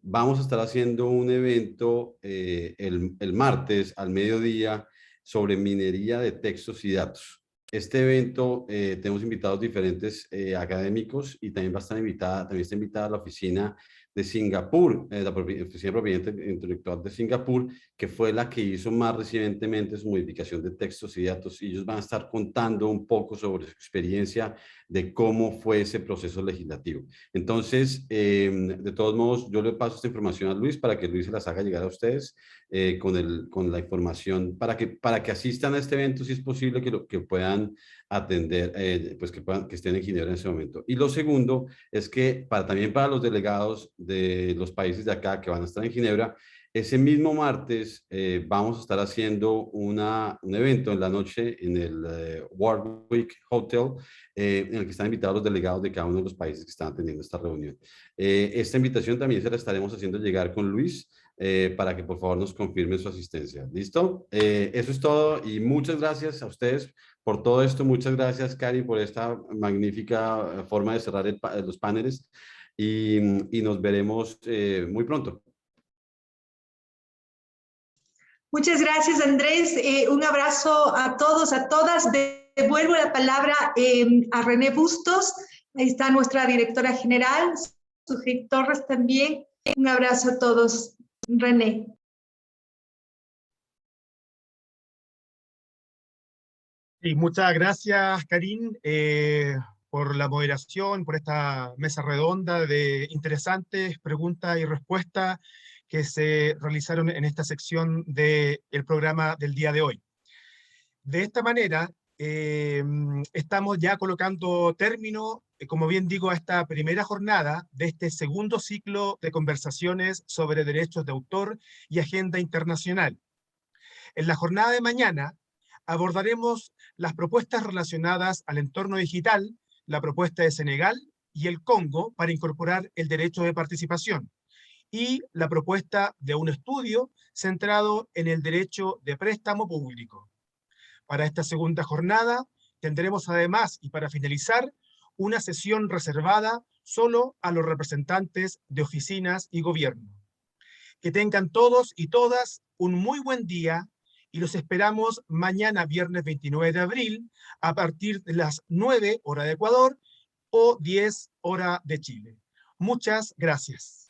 Vamos a estar haciendo un evento el martes al mediodía sobre minería de textos y datos. Este evento tenemos invitados diferentes académicos, y también está invitada la oficina de Singapur, la Oficina de Propiedad Intelectual de Singapur, que fue la que hizo más recientemente su modificación de textos y datos, y ellos van a estar contando un poco sobre su experiencia de cómo fue ese proceso legislativo. Entonces, de todos modos, yo le paso esta información a Luis para que Luis se las haga llegar a ustedes con la información para que asistan a este evento, si es posible, que puedan atender, pues que estén en Ginebra en ese momento. Y lo segundo es que también para los delegados de los países de acá que van a estar en Ginebra, ese mismo martes vamos a estar haciendo un evento en la noche en el Warwick Hotel, en el que están invitados los delegados de cada uno de los países que están atendiendo esta reunión. Esta invitación también se la estaremos haciendo llegar con Luis para que por favor nos confirme su asistencia. ¿Listo? Eso es todo y muchas gracias a ustedes por todo esto. Muchas gracias, Cari, por esta magnífica forma de cerrar los paneles y nos veremos muy pronto. Muchas gracias, Andrés. Un abrazo a todos, a todas. Devuelvo la palabra a René Bustos. Ahí está nuestra directora general, Sujit Torres también. Un abrazo a todos. René. Y muchas gracias, Karin, por la moderación, por esta mesa redonda de interesantes preguntas y respuestas que se realizaron en esta sección del programa del día de hoy. De esta manera, estamos ya colocando término, como bien digo, a esta primera jornada de este segundo ciclo de conversaciones sobre derechos de autor y agenda internacional. En la jornada de mañana abordaremos las propuestas relacionadas al entorno digital, la propuesta de Senegal y el Congo para incorporar el derecho de participación, y la propuesta de un estudio centrado en el derecho de préstamo público. Para esta segunda jornada tendremos además, y para finalizar, una sesión reservada solo a los representantes de oficinas y gobierno. Que tengan todos y todas un muy buen día y los esperamos mañana viernes 29 de abril a partir de las 9 hora de Ecuador o 10 hora de Chile. Muchas gracias.